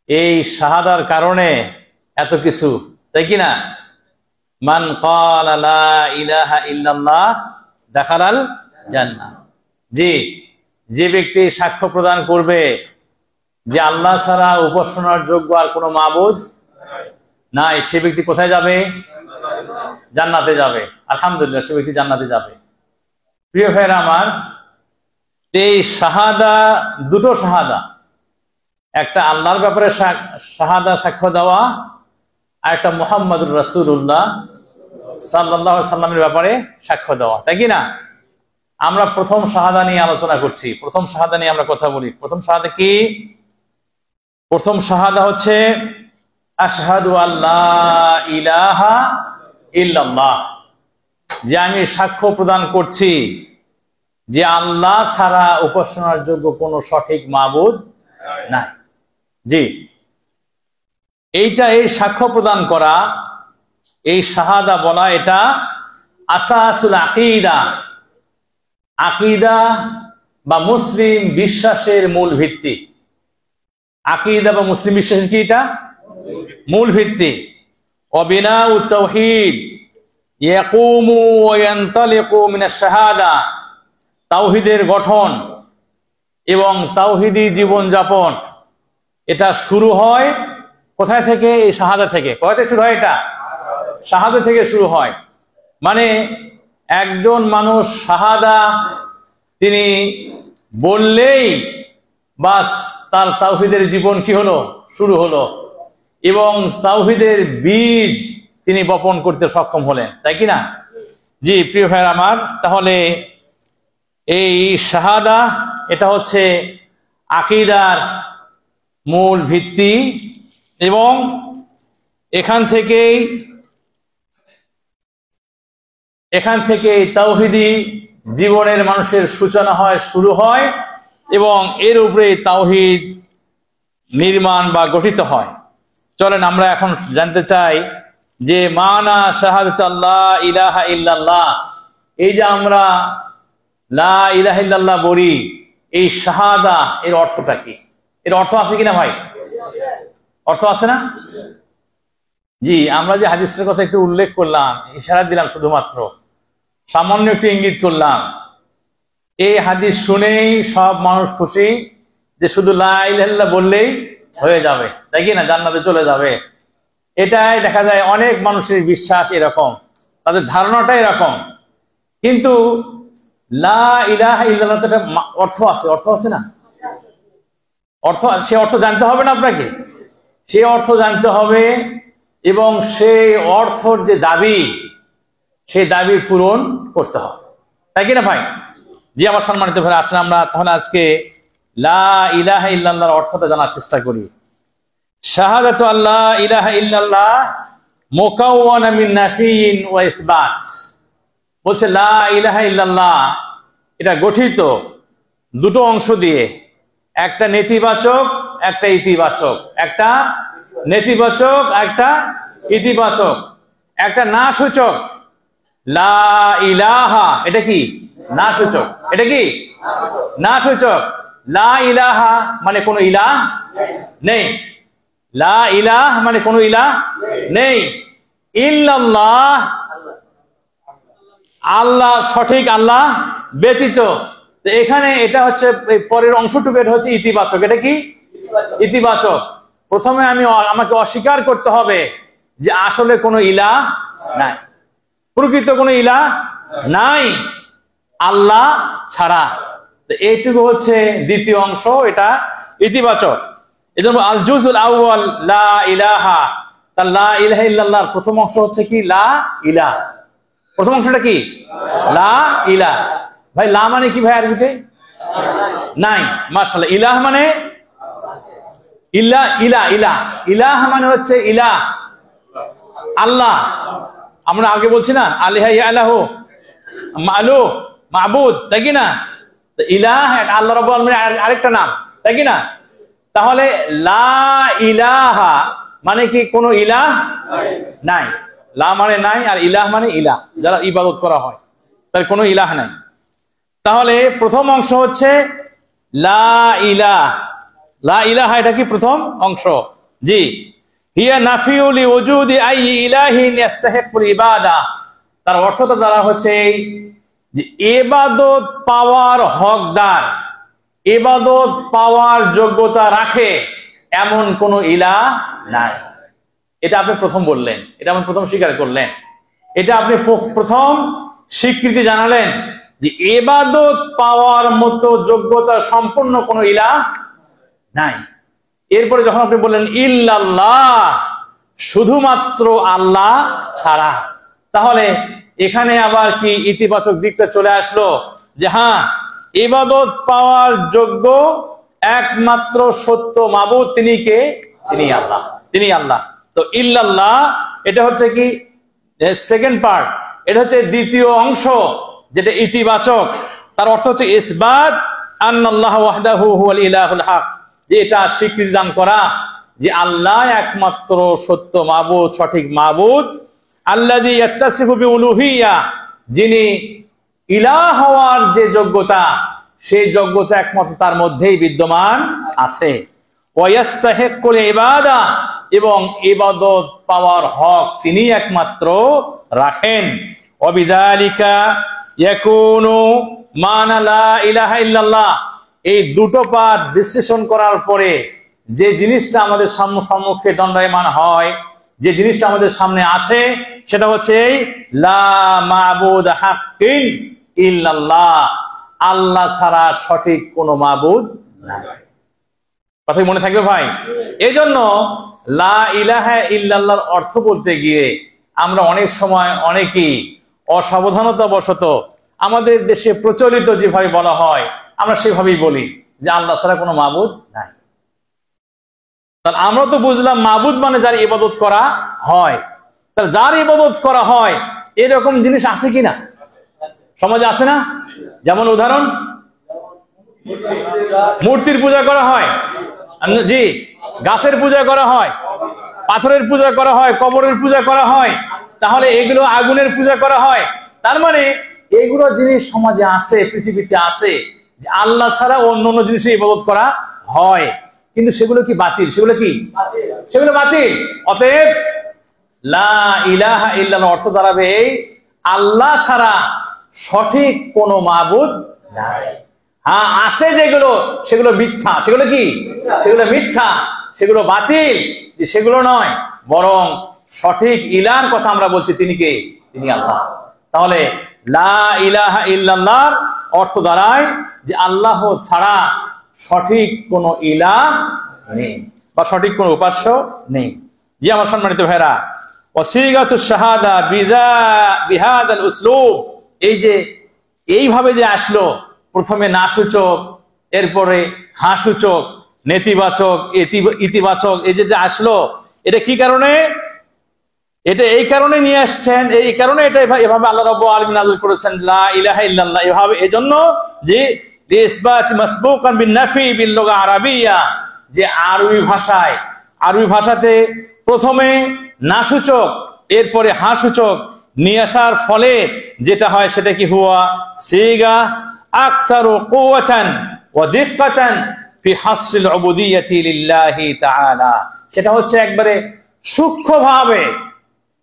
এই শাহাদার কারণে এত কিছু, তাই কি না? মান ক্বালা লা ইলাহা ইল্লাল্লাহ দাখালাল জান্নাহ। জি, যে ব্যক্তি সাক্ষ্য প্রদান করবে যে আল্লাহ ছাড়া উপাসনার যোগ্য আর কোনো মাবুদ নাই, সে ব্যক্তি কোথায় যাবে? জান্নাতে যাবে। আলহামদুলিল্লাহ, সে ব্যক্তি জান্নাতে যাবে। প্রিয় ভাইরা আমার, এই শাহাদা, দুটো শাহাদা, একটা আল্লাহর ব্যাপারে শাহাদা সাক্ষ্য দেওয়া, আর একটা মুহাম্মদুর রাসূলুল্লাহ সাল্লাল্লাহু আলাইহি সাল্লামের ব্যাপারে সাক্ষ্য দেওয়া, তাই কি না? আমরা প্রথম শাহাদা নিয়ে আলোচনা করছি, প্রথম শাহাদা নিয়ে আমরা কথা বলি। প্রথম শাহাদা কি? প্রথম শাহাদা হচ্ছে আশহাদু আল্লা ইলাহা ইল্লাল্লাহ, যে আমি সাক্ষ্য প্রদান করছি যে আল্লাহ ছাড়া উপাসনার যোগ্য কোনো সঠিক মাবুদ নাই। জি, এই সাক্ষ্য প্রদান করা, এই শাহাদা বলা, এটা আসাসুল আকীদা, আকীদা বা মুসলিম বিশ্বাসের মূল ভিত্তি। আকীদা বা মুসলিম বিশ্বাসের কি? এটা মূল ভিত্তি। ওয়াবিনাউ তাওহীদ ইয়াকুমু ওয়া ইয়ানতালিকু মিনাশ শাহাদা, তাওহীদের গঠন এবং তাওহীদি জীবন যাপন, এটা শুরু হয় কোথায় থেকে? এই শাহাদা থেকে। কোথা থেকে শুরু হয়? এটা শাহাদা থেকে শুরু হয়। মানে একজন মানুষ শাহাদা তিনি বললেই বাস তার তাওহীদের জীবন কি হলো? শুরু হলো, এবং তাওহীদের বীজ তিনি বপন করতে সক্ষম হলেন, তাই কি না? জি প্রিয় ভাইরা আমার, তাহলে এই শাহাদা এটা হচ্ছে আকীদার মূল ভিত্তি, এবং এখান থেকেই তাওহীদি জীবনের মানুষের সূচনা হয়, শুরু হয়, এবং এর উপরে তাওহীদ নির্মাণ বা গঠিত হয়। চলেন আমরা এখন জানতে চাই যে মানা শাহাদাত আল্লাহ ইলাহা ইল্লাল্লাহ, এই যে আমরা লা ইলাহা ইল্লাল্লাহ বলি, এই শাহাদা এর অর্থটা কি? এর অর্থ আছে কিনা ভাই? অর্থ আছে না? জি, আমরা যে হাদিসটার কথা একটু উল্লেখ করলাম, ইশারা দিলাম, শুধুমাত্র সামান্য একটু ইঙ্গিত করলাম, এই হাদিস শুনেই সব মানুষ খুশি যে শুধু লা ইলাহা ইল্লাল্লাহ বললেই হয়ে যাবে, তাই কি না? জান্নাতে চলে যাবে। এটাই দেখা যায় অনেক মানুষের বিশ্বাস এরকম, তাদের ধারণাটা এরকম। কিন্তু লা ইলাহা ইল্লাল্লাহ একটা অর্থ আছে, অর্থ আছে না? অর্থ, সে অর্থ জানতে হবে না আপনাকে? সে অর্থ জানতে হবে, এবং সেই অর্থর যে দাবি, সেই দাবির পূরণ করতে হবে, তাই কিনা ভাই? জি আমার সম্মানিত ভাই, আসলে আমরা তাহলে আজকে লা ইলাহা ইল্লাল্লাহর অর্থটা জানার চেষ্টা করি। শাহাদাতু আল্লা ইলাহা ইল্লাল্লাহ মুকাওয়ানা মিন নাফিইন ওয়া ইসবাত। বলছে লা ইলাহা ইল্লাল্লাহ এটা গঠিত দুটো অংশ দিয়ে, একটা নেতিবাচক, একটা ইতিবাচক, একটা নেতিবাচক, একটা ইতিবাচক, একটা না সূচক। লা ইলাহা এটা কি? না সূচক। এটা কি? না সূচক। লা ইলাহা মানে কোনো ইলাহ নেই, লা ইলাহ মানে কোনো ইলাহ নেই, ইল্লাল্লাহ আল্লাহ, সঠিক আল্লাহ ব্যতীত। এখানে এটা হচ্ছে পরের অংশটুকু, এটা হচ্ছে ইতিবাচক। এটা কি? ইতিবাচক। প্রথমে আমাকে অস্বীকার করতে হবে যে আসলে কোনো ইলাহ নাই, প্রকৃত কোনো ইলাহ নাই আল্লাহ ছাড়া। এইটুকু হচ্ছে দ্বিতীয় অংশ, এটা ইতিবাচক। এজন্য আল জুজুল আউয়াল লা ইলাহা, তা লা ইলাহা ইল্লাল্লাহর প্রথম অংশ হচ্ছে কি? লা ইলাহ। প্রথম অংশটা কি? লা ইলাহ। ভাই লা মানে কি ভাই আরবিতে? নাই। মাশাআল্লাহ। ইলাহ মানে ইলাহ, ইলাহ, ইলাহ, ইলাহ মানে হচ্ছে ইলাহ, আল্লাহ। আমরা আগে বলছি না আলিহা ইয়ালাহু মালু মাবুদ, তাই কি না? ইলাহ আল্লাহ রাব্বুল আলামিনের আরেকটা নাম, তাই কি না? তাহলে লা ইলাহা মানে কি? কোনো ইলাহ নাই। লা মানে নাই, আর ইলাহ মানে ইলাহ, যারা ইবাদত করা হয়, তার কোনো ইলাহ নাই। তাহলে প্রথম অংশ হচ্ছে লা ইলাহ, লা ইলাহা এটা কি প্রথম অংশ? জি, হিয়া নাফিউ লিউজুদি আই ইলাহিন ইস্তাহিকুল ইবাদা। তার অর্থটা দ্বারা হচ্ছে এই যে ইবাদত পাওয়ার হকদার, ইবাদত পাওয়ার যোগ্যতা রাখে এমন কোন ইলাহ নাই। এটা আপনি প্রথম বললেন, এটা আপনি প্রথম স্বীকার করলেন, এটা আপনি প্রথম স্বীকৃতি জানালেন যে ইবাদত পাওয়ার মতো যোগ্যতা সম্পূর্ণ কোনো ইলাহ নাই। এরপরে যখন আপনি বললেন ইল্লাল্লাহ, শুধুমাত্র আল্লাহ ছাড়া, তাহলে এখানে আবার কি ইতিবাচক দিকটা চলে আসলো যে হ্যাঁ, ইবাদত পাওয়ার যোগ্য একমাত্র সত্য মাবুদ তিনি কে? তিনি আল্লাহ, তিনি আল্লাহ। তো ইল্লাল্লাহ এটা হচ্ছে কি সেকেন্ড পার্ট, এটা হচ্ছে দ্বিতীয় অংশ যেটা ইতিবাচক। তার অর্থ হচ্ছে ইসবাত আন্নাল্লাহ ওয়াহদাহু হুয়াল ইলাহুল হক, যে এটা স্বীকৃতি দান করা যে আল্লাহ একমাত্র সত্য মাবুদ, সঠিক মাবুদ। আল্লাযী ইয়াত্তাসিফু বিউলুহিয়্যা, যিনি ইলাহ হওয়ার যে যোগ্যতা, সেই যোগ্যতা একমাত্র তার মধ্যেই বিদ্যমান আছে। ওয়া ইয়াস্তাহিকুল ইবাদা, এবং ইবাদত পাওয়ার হক তিনি একমাত্র রাখেন। ওয়া বিযালিকা ইয়াকুনু মানা লা ইলাহা ইল্লাল্লাহ। এই দুটো পাঠ বিশ্লেষণ করার পরে যে জিনিসটা আমাদের সম্মুখে দণ্ডায়মান হয়, যে জিনিসটা আমাদের সামনে আসে, সেটা হচ্ছে লা মাবুদ হাক্কিন ইল্লাল্লাহ, আল্লাহ ছাড়া সঠিক কোনো মাবুদ নাই। কথা মনে থাকবে ভাই? এই জন্য লা ইলাহা ইল্লাল্লাহর অর্থ বলতে গিয়ে আমরা অনেক সময় অনেকেই অসাবধানতা বশত আমাদের দেশে প্রচলিত যেভাবে বলা হয় আমরা সেভাবেই বলি যে আল্লাহ ছাড়া কোনো মাবুদ নাই। তাহলে আমরা তো বুঝলাম মাবুদ মানে যার ইবাদত করা হয়। তাহলে যার ইবাদত করা হয় এরকম জিনিস আছে কিনা? সমাজে আছে না? যেমন উদাহরণ, মূর্তির পূজা করা হয়, জি, গাছের পূজা করা হয়, পাথরের পূজা করা হয়, কবরের পূজা করা হয়, তাহলে এগুলো আগুনের পূজা করা হয়। তার মানে এগুলো জিনিস সমাজে আছে, পৃথিবীতে আছে, যে আল্লাহ ছাড়া অন্য অন্য জিনিসের ইবাদত করা হয়, কিন্তু সেগুলো কি বাতিল? সেগুলো কি? সেগুলো বাতিল। অতএব লা ইলাহা ইল্লাল্লাহ অর্থ দাঁড়াবে এই আল্লাহ ছাড়া সঠিক কোনো মাবুদ নাই। হ্যাঁ, আছে যেগুলো সেগুলো মিথ্যা। সেগুলো কি? সেগুলো মিথ্যা, সেগুলো বাতিল, সেগুলো নয়, বরং সঠিক ইলাহর কথা আমরা বলছি। তিনি কে? তিনি আল্লাহ। তাহলে লা ইলাহা ইল্লাল্লাহর অর্থ দাঁড়ায় যে আল্লাহ ছাড়া সঠিক কোনো ইলাহ নেই বা সঠিক কোনো উপাস্য নেই। জি আমার সম্মানিত ভাইরা, ওয়াসিগাতুশ শাহাদা বিহাদাল উসলুব, এই যে এইভাবে যে আসলো, প্রথমে না সূচক, এরপরে হা সূচক, নেতিবাচক, ইতিবাচক, এই যে আসলো, এটা কি কারণে? এটা এই কারণে নিয়ে আসছেন, এই কারণে এটা এভাবে আল্লাহ রাব্বুল আলামিন নাযিল করেছেন লা ইলাহা ইল্লাল্লাহ এভাবে, এজন্য যে ইসবাত মাসবুকান বিন নাফি বিল লুগা আরাবিয়া, যে আরবি ভাষায়, আরবি ভাষাতে প্রথমে না সূচক এরপরে হা সূচক নিয়ে আসার ফলে যেটা হয় সেটা কি? হুয়া সিগা আকসারু কুওয়াতান ওয়া দিক্কাতান ফি হাসরিল উবুদিয়্যাতি লিল্লাহি তাআলা, সেটা হচ্ছে একবারে সূক্ষ্মভাবে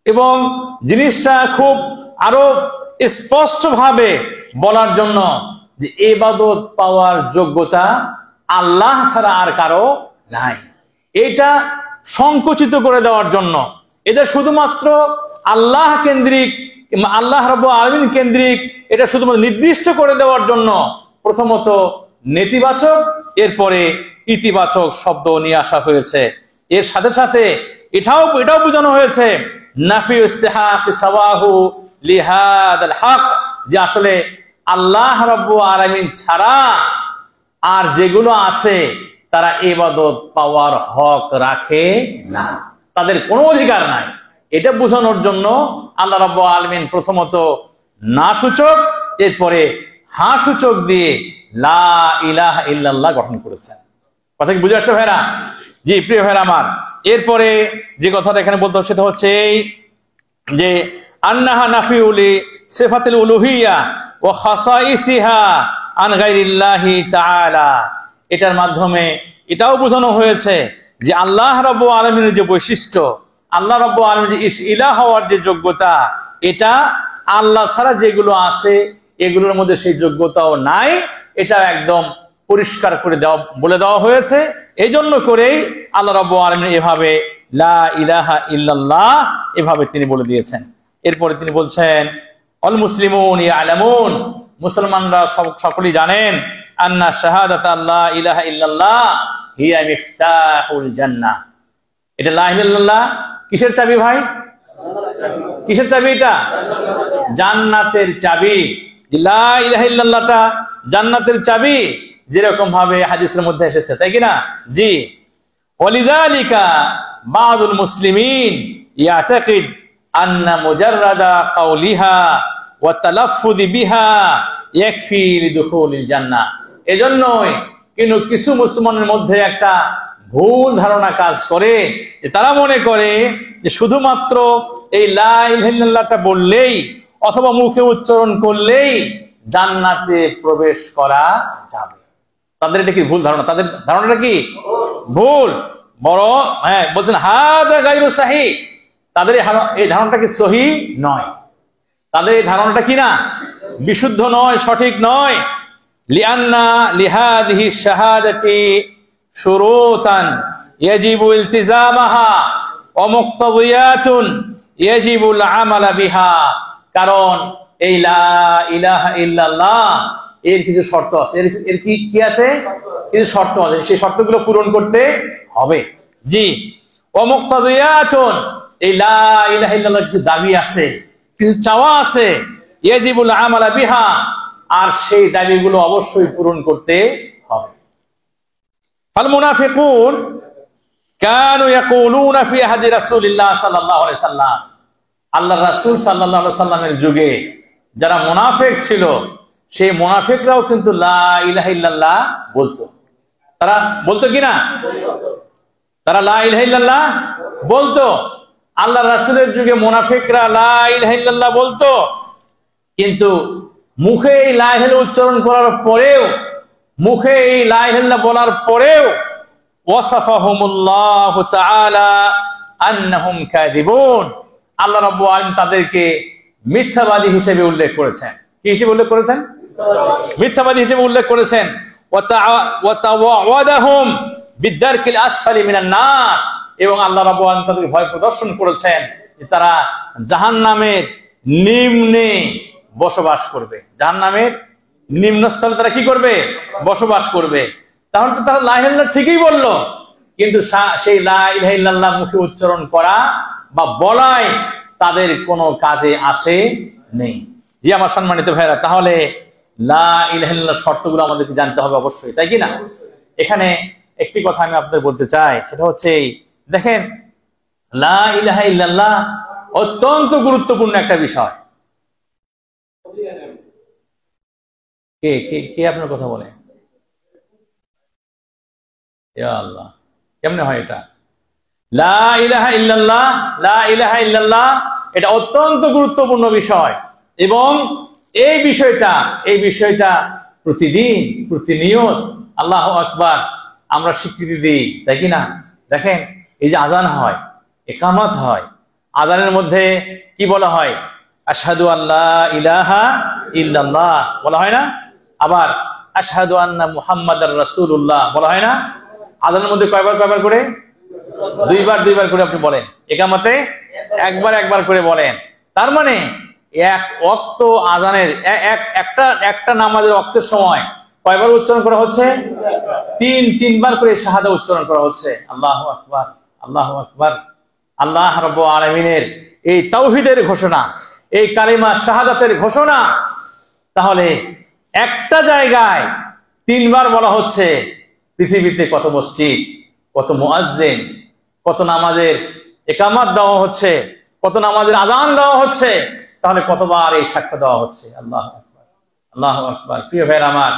এবং জিনিসটা খুব আরো স্পষ্টভাবে বলার জন্য যে ইবাদত পাওয়ার যোগ্যতা আল্লাহ ছাড়া আর কারো নাই, এটা সংকুচিত করে দেওয়ার জন্য, এটা শুধুমাত্র আল্লাহ কেন্দ্রিক, আল্লাহ রাব্বুল আলামিন কেন্দ্রিক, এটা শুধুমাত্র নির্দিষ্ট করে দেওয়ার জন্য প্রথমত নেতিবাচক এরপরে ইতিবাচক শব্দ নিয়ে আসা হয়েছে। এর সাথে সাথে এটাও বোঝানো হয়েছে নাফি ইস্তিহাক সাওয়াহু লিহাদাল হক, যে আসলে আল্লাহ রাব্বুল আলামিন ছাড়া আর যেগুলো আছে তারা ইবাদত পাওয়ার হক রাখে না, তাদের কোনো অধিকার নাই। এটা বোঝানোর জন্য আল্লাহ রাব্বুল আলামিন প্রথমত না সূচক এরপরে হা সূচক দিয়ে লা ইলাহা ইল্লাল্লাহ গঠন করেছেন। কথা কি বুঝে আসছে ভাইরা? জি প্রিয় ভাইরা আমার, এরপরে যে কথাটা এখানে বলতে হবে সেটা হচ্ছে যে আন্নাহা নাফিউলি সিফাতুল উলুহিয়্যা ওয়া খাসাইসিহা আন গায়রিল্লাহি তাআলা, এটার মাধ্যমে এটাও বোঝানো হয়েছে যে আল্লাহ রাব্বুল আলামিনের যে বৈশিষ্ট্য, আল্লাহ রাব্বুল আলামিনের ইলাহ হওয়ার যে যোগ্যতা, এটা আল্লাহ ছাড়া যেগুলো আছে এগুলোর মধ্যে সেই যোগ্যতাও নাই। এটা একদম পরিষ্কার করে বলে দেওয়া হয়েছে। এই জন্য করেই আল্লাহ রাব্বুল আলামিন এভাবে লা ইলাহা ইল্লাল্লাহ এভাবে তিনি বলে দিয়েছেন। এরপরে তিনি বলছেন আল মুসলিমুন ইয়ালামুন, মুসলমানরা সকলেই জানেন, আন্না শাহাদাতা লা ইলাহা ইল্লাল্লাহ হিয়া মিফতাহুল জান্নাহ। এটা লা ইলাহা ইল্লাল্লাহ কিসের চাবি ভাই? কিসের চাবি? এটা জান্নাতের চাবি। লা ইলাহা ইল্লাল্লাহটা জান্নাতের চাবি, যেরকম ভাবে হাদিসের মধ্যে এসেছে, তাই কি না? জি। ওয়ালিযালিকা বাযুল মুসলিমিন ইয়াতাকিদ আন্না মুজাররাদা কাওলিহা ওয়া তালাফফুযি বিহা ইয়াকফি লিদুখুলিল জান্নাহ। এজন্যই কিন্তু কিছু মুসলমানের মধ্যে একটা ভুল ধারণা কাজ করে যে তারা মনে করে যে শুধুমাত্র এই লা ইলাহা ইল্লাল্লাহটা বললেই অথবা মুখে উচ্চারণ করলেই জান্নাতে প্রবেশ করা যাবে। তাদের এটা কি ভুল ধারণা? তাদের ধারণাটা কি ভুল? বড় বলছেন হাযা গায়রু সাহিহ। তাদের এই ধারণাটা কি সহিহ নয়। তাদের এই ধারণাটা কি না, বিশুদ্ধ নয়, সঠিক নয়। লিআন্না লিহাদিহি শাহাদাতি শুরুতান ইয়াজিবু ইলতিজামাহা ওয়া মুক্তাদিয়াতুন ইয়াজিবুল আমালা বিহা। কারণ এই লা ইলাহা ইল্লাল্লাহ এর কিছু শর্ত আছে। এর কি আছে? কিছু শর্ত আছে, সেই শর্তগুলো পূরণ করতে হবে। জি। ওয়া মুক্তাদিয়াতুন, এই লা ইলাহা ইল্লাল্লাহ কিছু দাবি আছে, কিছু চাওয়া আছে। ইয়াজিবুল আমালা বিহা, আর সেই দাবিগুলো অবশ্যই পূরণ করতে হবে। ফাল মুনাফিকুন কানু ইয়াকুলুনা ফি হাদি রাসূলিল্লাহ সাল্লাল্লাহু আলাইহি সাল্লাম। আল্লাহর রাসূল সাল্লাল্লাহু আলাইহি সাল্লামের যুগে যারা মুনাফিক ছিল, সেই মুনাফিকরাও কিন্তু লা ইলাহা ইল্লাল্লাহ বলতো। তারা বলতো কিনা? তারা লা ইলাহা ইল্লাল্লাহ বলতো। আল্লাহর রাসূলের যুগে মুনাফিকরা লা ইলাহা ইল্লাল্লাহ বলতো, কিন্তু মুখে এই লা ইলাহা ইল্লাল্লাহ উচ্চারণ করার পরেও, মুখে এই লা ইলাহা ইল্লাল্লাহ বলার পরেও ওয়াসাফাহুমুল্লাহু তাআলা আন্নাহুম কাযিবুন। আল্লাহ রাব্বুল আলামিন তাদেরকে মিথ্যাবাদী হিসেবে উল্লেখ করেছেন। কি হিসেবে উল্লেখ করেছেন? মিথ্যাবাদী হিসেবে উল্লেখ করেছেন। ওয়া তাওয়াদাহুম বিদারকিল আসফালি মিনান নার, এবং আল্লাহ রাব্বুল আলামিন তাদেরকে ভয় প্রদর্শন করেছেন যে তারা জাহান্নামের নিম্নে বসবাস করবে। জাহান্নামের নিম্নস্থলে তারা কি করবে? বসবাস করবে। তাহলে তো তারা লা ইলাহা ইল্লাল্লাহ ঠিকই বললো, কিন্তু সেই লা ইলাহা ইল্লাল্লাহ মুখে উচ্চারণ করা বা বলায় তাদের কোনো কাজে আসে নেই। জি আমার সম্মানিত ভাইরা, তাহলে লা ইলাহা ইল্লাল্লাহ শর্তগুলো আমাদেরকে জানতে হবে অবশ্যই, তাই কি না? এখানে একটি কথা আমি আপনাদের বলতে চাই, সেটা হচ্ছে দেখেন, লা ইলাহা ইল্লাল্লাহ অত্যন্ত গুরুত্বপূর্ণ একটা বিষয়। কে কে কে আপনার কথা বলে? ইয়া আল্লাহ, কেমনে হয় এটা? লা ইলাহা ইল্লাল্লাহ, লা ইলাহা ইল্লাল্লাহ এটা অত্যন্ত গুরুত্বপূর্ণ বিষয়, এবং এই বিষয়টা প্রতিদিন প্রতিনিয়ত আল্লাহু আকবার আমরা স্বীকৃতি দিই, তাই কি না? দেখেন, এই যে আজান হয়, ইকামত হয়, আজানের মধ্যে কি বলা হয়? আশহাদু আল্লা ইলাহা ইল্লাল্লাহ বলা হয় না? আবার আশহাদু আন্না মুহাম্মাদার রাসূলুল্লাহ বলা হয় না? আজানের মধ্যে কয়বার করে? দুইবার করে আপনি বলেন। ইকামতে একবার করে বলেন। তার মানে এক ওয়াক্ত আজানের একটা নামাজের ওয়াক্তের সময় কয়বার উচ্চারণ করা হচ্ছে? তিনবার করে শাহাদা উচ্চারণ করা হচ্ছে। আল্লাহু আকবার, আল্লাহু আকবার। আল্লাহ রাব্বুল আলামিনের এই তাওহীদের ঘোষণা, এই কালিমা শাহাদাতের ঘোষণা, তাহলে একটা জায়গায় তিনবার বলা হচ্ছে। পৃথিবীতে কত মসজিদ, কত মুয়াজ্জিন, কত নামাজের ইকামত দেওয়া হচ্ছে, কত নামাজের আজান দেওয়া হচ্ছে, তাহলে কতবার এই সাক্ষ্য দেওয়া হচ্ছে। আল্লাহু আকবার, আল্লাহু আকবার। প্রিয় ভাইরা আমার,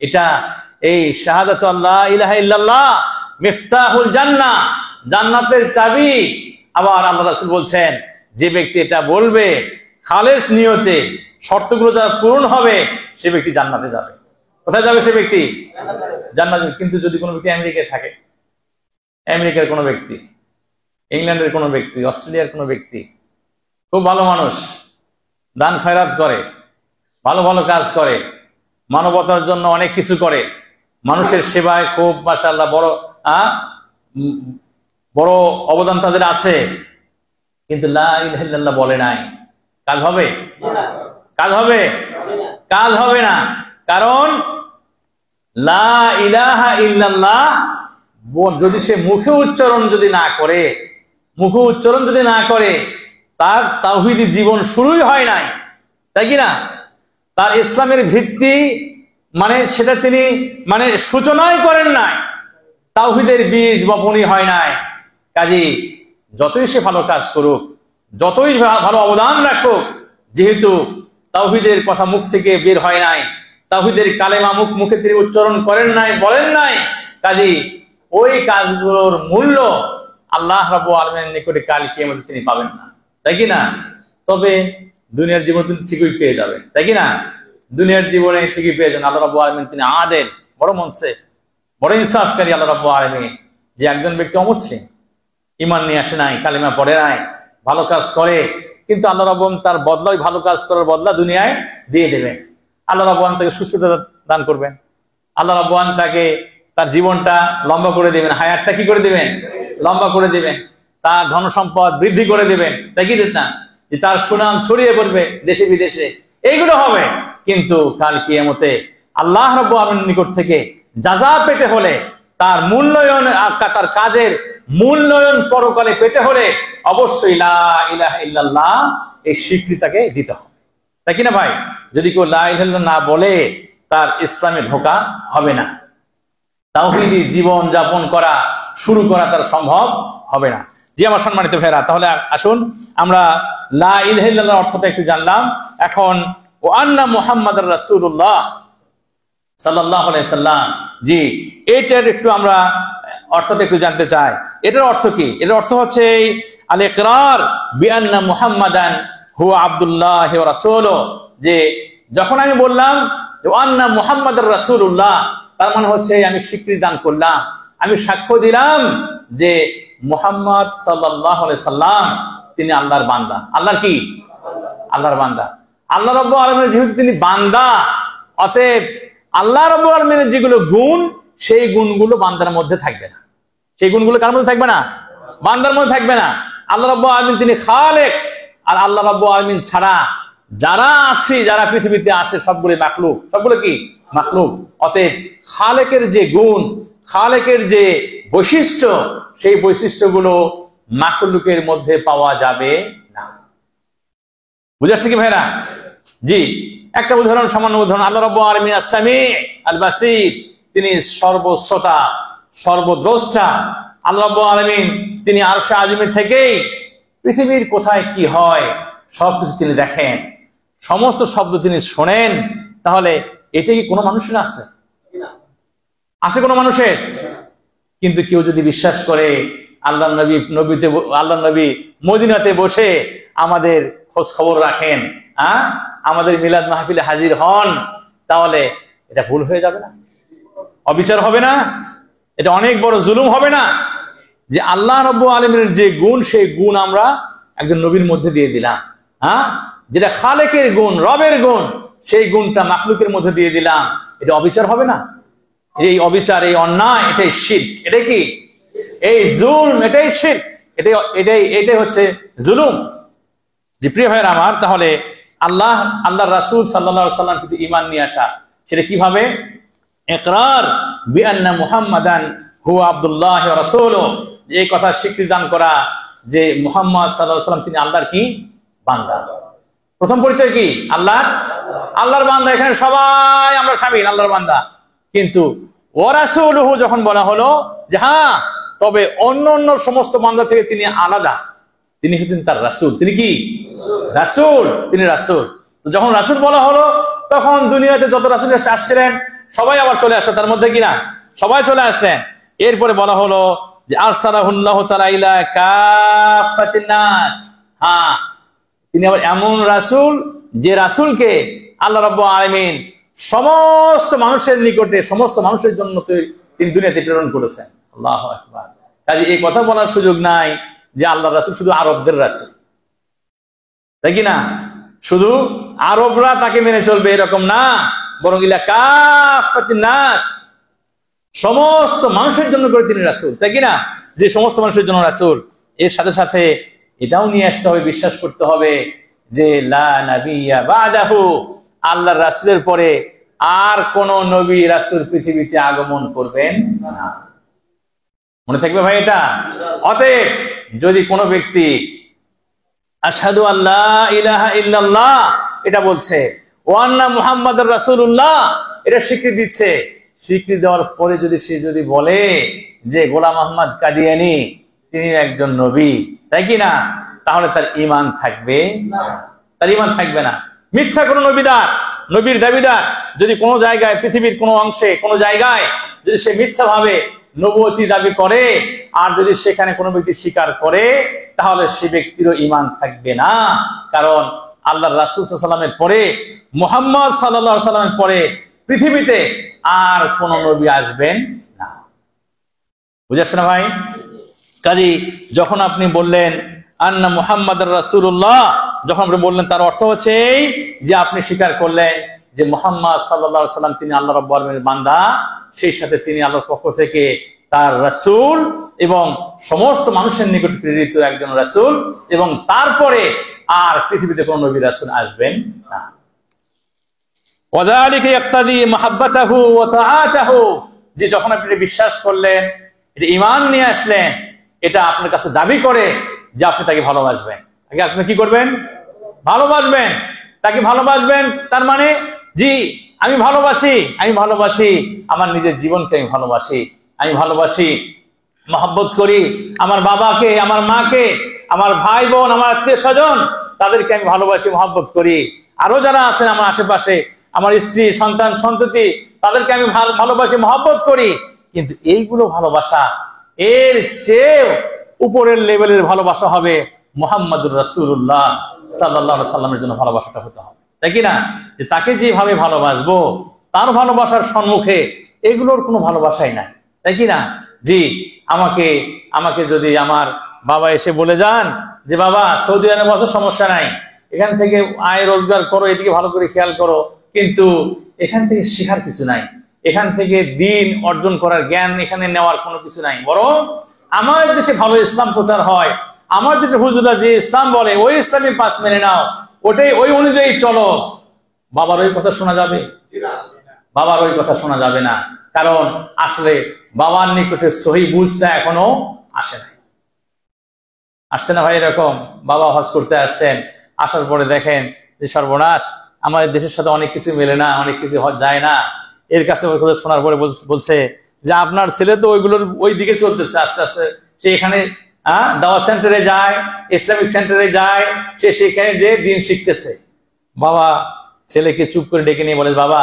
এটা এই শাহাদাতু আল্লা ইলাহা ইল্লাল্লাহ মিফতাহুল জান্নাহ, জান্নাতের চাবি। আবার আল্লাহ রাসূল বলছেন, যে ব্যক্তি এটা বলবে খালেস নিয়তে, শর্তগুলো যারা পূরণ হবে, সে ব্যক্তি জান্নাতে যাবে। কোথায় যাবে সে ব্যক্তি? জান্নাত। কিন্তু যদি কোনো ব্যক্তি আমেরিকায় থাকে, আমেরিকার কোনো ব্যক্তি, ইংল্যান্ডের কোনো ব্যক্তি, অস্ট্রেলিয়ার কোনো ব্যক্তি, খুব ভালো মানুষ, দান খয়রাত করে, ভালো ভালো কাজ করে, মানবতার জন্য অনেক কিছু করে, মানুষের সেবায় খুব মাশাআল্লাহ বড় অবদান তাদের আছে, কিন্তু লা ইলাহা ইল্লাল্লাহ বলে নাই, কাজ হবে? কাজ হবে? কাজ হবে না। কারণ লা ইলাহা ইল্লাল্লাহ যদি সে মুখে উচ্চারণ যদি না করে, তার তাওহীদি জীবন শুরুই হয় নাই, তাই কি না? তার ইসলামের ভিত্তি সেটা তিনি সূচনাই করেন নাই, তাওহীদের বীজ বপনই হয় নাই। কাজেই যতই সে ভালো কাজ করুক, যতই ভালো অবদান রাখুক, যেহেতু তাওহীদের কথা মুখ থেকে বের হয় নাই, তাওহীদের কালেমা মুখে তিনি উচ্চারণ করেন নাই, বলেন নাই, কাজেই ওই কাজগুলোর মূল্য আল্লাহ রাব্বুল আলামিনের নিকটে কাল কিয়ামতে তিনি পাবেন না, তাই কি না? তবে দুনিয়ার জীবন তিনি ঠিকই পেয়ে যাবেন, তাই কি না? দুনিয়ার জীবনে ঠিকই পেয়ে যাবেন। আল্লাহ রাব্বুল আলামিন তিনি আদেল, বড় মুনসিফ, বড় ইনসাফকারী আল্লাহ রাব্বুল আলামিন। যে একজন ব্যক্তি অমুসলিম, ঈমান নিয়ে আসে নাই, কালেমা পড়ে নাই, ভালো কাজ করে, কিন্তু আল্লাহ রাব্বুল তার বদলা, ওই ভালো কাজ করার বদলা দুনিয়ায় দিয়ে দেবেন। আল্লাহ রাব্বুল তাকে সুস্থতা দান করবেন, আল্লাহ রাব্বুল তাকে তার জীবনটা লম্বা করে দেবেন, হায়াতটা কি করে দেবেন? লম্বা করে দেবেন, তার ধন সম্পদ বৃদ্ধি করে দেবেন, তাই কি না? যে তার সুনাম ছড়িয়ে পড়বে দেশে বিদেশে, এইগুলো হবে। কিন্তু কাল কিয়ামতে আল্লাহ রাব্বুল আলামিনের নিকট থেকে জাযা পেতে হলে, তার মূল্যায়ন, তার কাজের মূল্যায়ন পরকালে পেতে হলে অবশ্যই লা ইলাহা ইল্লাল্লাহ এই স্বীকৃতিকে দিতে হবে, তাই কিনা ভাই? যদি কেউ লা ইলাহা ইল্লাল্লাহ না বলে, তার ইসলামে ঢোকা হবে না, তাওহীদি জীবন যাপন করা শুরু করা তার সম্ভব হবে না। জি আমার সম্মানিত ভাইরা, তাহলে আসুন আমরা লা ইলাহা ইল্লাল্লাহর অর্থটা একটু জানলাম। এখন ওয়া আন্না মুহাম্মাদুর রাসূলুল্লাহ সাল্লাল্লাহু আলাইহি সাল্লাম, জি এটার একটু আমরা অর্থটা একটু জানতে চাই। এটার অর্থ কি? এটার অর্থ হচ্ছে আল ইকরার বিআন্না মুহাম্মাদান হুয়া আব্দুল্লাহ ওয়া রাসূলুহু, যে যখন আমি বললাম যে আন্না মুহাম্মাদুর রাসূলুল্লাহ, তার মানে হচ্ছে আমি স্বীকৃতি দান করলাম, আমি সাক্ষ্য দিলাম যে মুহাম্মদ সাল্লাল্লাহু আলাইহি সাল্লাম তিনি আল্লাহর বান্দা। আল্লাহর কি? আল্লাহর বান্দা। আল্লাহ রাব্বুল আলামিনের যেহেতু তিনি বান্দা, অতএব আল্লাহ রাব্বুল আলামিনের যেগুলো গুণ, সেই গুণগুলো বান্দার মধ্যে থাকবে না। সেই গুণগুলো কার মধ্যে থাকবে না? বান্দার মধ্যে থাকবে না। আল্লাহ রাব্বুল আলামিন তিনি খালেক, আর আল্লাহ রাব্বুল আলামিন ছাড়া যারা আছে, যারা পৃথিবীতে আছে, সবগুলো মাখলুক। সবগুলো কি? মাখলুক। অতএব খালেকের যে গুণ, খালেকের যে বৈশিষ্ট্য, সেই বৈশিষ্ট্যগুলো মাখলুকের মধ্যে পাওয়া যাবে না। বুঝাচ্ছে কি ভাইরা? জি একটা উদাহরণ, সামান্য উদাহরণ। আল্লাহ রাব্বুল আলামিন আস-সামি আল বাসীর, তিনি সর্বশ্রোতা, সর্বদ্রষ্টা। আল্লাহ রাব্বুল আলামিন তিনি আরশে আজিমে থেকেই পৃথিবীর কোথায় কি হয় সবকিছু তিনি দেখেন, সমস্ত শব্দ তিনি শোনেন। তাহলে এটা কি কোনো মানুষের আছে? আছে কোনো মানুষের? কিন্তু কেউ যদি বিশ্বাস করে আল্লাহ নবী মদিনাতে বসে আমাদের খোঁজ খবর রাখেন, আমাদের মিলাদ মাহফিলে হাজির হন, তাহলে এটা ভুল হয়ে যাবে না? অবিচার হবে না? এটা অনেক বড় জুলুম হবে না? যে আল্লাহ রাব্বুল আলামিনের যে গুণ, সেই গুণ আমরা একজন নবীর মধ্যে দিয়ে দিলাম। যেটা খালেকের গুণ, রবের গুণ, সেই গুণটা মাখলুকের মধ্যে দিয়ে দিলাম। এটা অবিচার হবে না? এই অবিচার, এই অন্যায়, এটাই শিরক। এটা কি? এই জুলম, এটাই শিরক, এটাই হচ্ছে জুলুম। যে প্রিয় ভাইয়ের আমার, তাহলে আল্লাহর রাসূল সাল্লাল্লাহু আলাইহি সাল্লাম কিন্তু ঈমান নিয়ে আসা, সেটা কিভাবে? ইকরার বিআন্না মুহাম্মাদান হুয়া আব্দুল্লাহ ওয়া রাসূলুহু, এই কথা স্বীকৃতি দান করা যে মুহাম্মদ সাল্লাল্লাহু আলাইহি সাল্লাম তিনি আল্লাহর কি? বান্দা। প্রথম পরিচয় কি? আল্লাহর বান্দা। এখানে সবাই আমরা শামিল, আল্লাহর বান্দা। কিন্তু ওয়া রাসূলুহু যখন বলা হলো যে হ্যাঁ, তবে অন্য সমস্ত বান্দা থেকে তিনি আলাদা, তিনি হচ্ছেন তার রাসূল। তিনি কি? রাসূল। তিনি রাসূল। তো যখন রাসূল বলা হলো, তখন দুনিয়াতে যত রাসূল আসছিলেন সবাই আবার চলে আসলো, তার মধ্যে কিনা সবাই চলে আসলেন। এরপরে বলা হলো যে আরসালাহুল্লাহু তাআলা ইলা কাফাতিন নাস, তিনি আবার এমন রাসূল যে রাসূলকে আল্লাহ রাব্বুল আলামিন সমস্ত মানুষের নিকটে, সমস্ত মানুষের জন্য তিনি দুনিয়াতে প্রেরণ করেছেন। আল্লাহু আকবার। কাজে এই কথা বলার সুযোগ নাই যে আল্লাহর রাসূল শুধু আরবদের রাসূল, তাই কি না? শুধু আরবরা তাকে মেনে চলবে এরকম না, বরং ইলা কাফাতিন নাস, সমস্ত মানুষের জন্য করে তিনি রাসূল, তাই কি না? যে সমস্ত মানুষের জন্য রাসূল, এর সাথে সাথে এটাও নিয়ে আসতে হবে, বিশ্বাস করতে হবে যে লা নাবিয়্যা বা'দাহু, আল্লাহর রাসূলের পরে আর কোন নবী রাসূল পৃথিবীতে আগমন করবেন না। মনে থাকবে ভাই এটা? অতএব যদি কোনো ব্যক্তি আশহাদু আল্লা ইলাহা ইল্লাল্লাহ এটা বলছে, ওয়া আন্না মুহাম্মাদুর রাসূলুল্লাহ এটা স্বীকৃতি দিচ্ছে, স্বীকৃতি দেওয়ার পরে সে যদি বলে যে গোলাম আহমদ কাদিয়ানী তিনি একজন নবী, তাই কি না, তাহলে তার ঈমান থাকবে না, তার ঈমান থাকবে না। মিথ্যা কোন নবীর দাবিদার যদি কোনো জায়গায়, পৃথিবীর কোনো অংশে, কোনো জায়গায় যদি সে মিথ্যা ভাবে নবুয়তি দাবি করে, আর যদি সেখানে কোনো ব্যক্তি স্বীকার করে, তাহলে সে ব্যক্তিরও ঈমান থাকবে না। কারণ আল্লাহর রাসূল সাল্লাল্লাহু আলাইহি ওয়াসাল্লামের পরে, মুহাম্মদ সাল্লাল্লাহু আলাইহি ওয়াসাল্লামের পরে পৃথিবীতে আর কোন নবী আসবেন না। বুঝাচ্ছে না ভাই? কাজী যখন আপনি বললেন আন্না মুহাম্মাদুর রাসূলুল্লাহ, যখন আপনি বললেন তার অর্থ হচ্ছে এই যে আপনি স্বীকার করলেন যে মুহাম্মদ সাল্লাল্লাহু আলাইহি ওয়াসাল্লাম তিনি আল্লাহ রাব্বুল আলামিনের বান্দা, সেই সাথে তিনি আল্লাহর পক্ষ থেকে তার রাসূল এবং সমস্ত মানুষের নিকট প্রেরিত একজন রাসূল, এবং তারপরে আর পৃথিবীতে কোন নবী রাসূল আসবেন না। ওয়াযালিকা ইয়াক্তাদি মাহাব্বাতাহু ওয়া তাআতাহু, যে যখন আপনি বিশ্বাস করলেন, এটা ঈমান নিয়ে আসলেন, এটা আপনার কাছে দাবি করে যে আপনি তাকে ভালোবাসবেন। আগে আপনি কি করবেন? ভালোবাসবেন, তাকে ভালোবাসবেন। তার মানে জি আমি ভালোবাসি আমার নিজের জীবনকে, আমি ভালোবাসি, মহব্বত করি আমার বাবাকে, আমার মাকে, আমার ভাই বোন, আমার আত্মীয় স্বজন, তাদেরকে আমি ভালোবাসি, মহব্বত করি। আরো যারা আছেন আমার আশেপাশে, আমার স্ত্রী, সন্তান, সন্ততি, তাদেরকে আমি ভালোবাসি, মহব্বত করি। কিন্তু এইগুলো ভালোবাসা, এর চেয়ে উপরের লেভেলের ভালোবাসা হবে মুহাম্মাদুর রাসূলুল্লাহ সাল্লাল্লাহু আলাইহি সাল্লামের জন্য ভালোবাসাটা হতে হবে, তাই কি না? যে তাকে যেভাবে ভালোবাসবো, তার ভালোবাসার সম্মুখে এগুলোর কোনো ভালোবাসাই নাই, তাই কি না? জি আমাকে যদি আমার বাবা এসে বলে যান যে বাবা সৌদি আরবে বসে সমস্যা নাই, এখান থেকে আয় রোজগার করো, এদিকে ভালো করে খেয়াল করো, কিন্তু এখান থেকে শেখার কিছু নাই, এখান থেকে দিন অর্জন করার জ্ঞান এখানে নেওয়ার কোনো কিছু নাই, বরং আমার দেশে ভালো ইসলাম প্রচার হয়, আমার দেশে হুজুররা যে ইসলাম বলে ওই ইসলামী পাস মেনে নাও, ওই অনুযায়ী চলো। বাবার ওই কথা শোনা যাবে? বাবার ওই কথা শোনা যাবে না, কারণ আসলে বাবার নিকটে সহি বুঝটা এখনো আসছে না ভাই। এরকম বাবা হজ করতে আসছেন, আসার পরে দেখেন যে সর্বনাশ, আমাদের দেশের সাথে অনেক কিছু মেলে না, অনেক কিছু হজ যায় না। এর কাছে ওই কথা শোনার পরে বলছে যে আপনার ছেলে তো ওইগুলোর ওই দিকে চলতেছে, আস্তে আস্তে সে এখানে দাওয়া সেন্টারে যায়, ইসলামিক সেন্টারে যায়, সে সেখানে যে দিন শিখতেছে। বাবা ছেলেকে চুপ করে ডেকে নিয়ে বলে, বাবা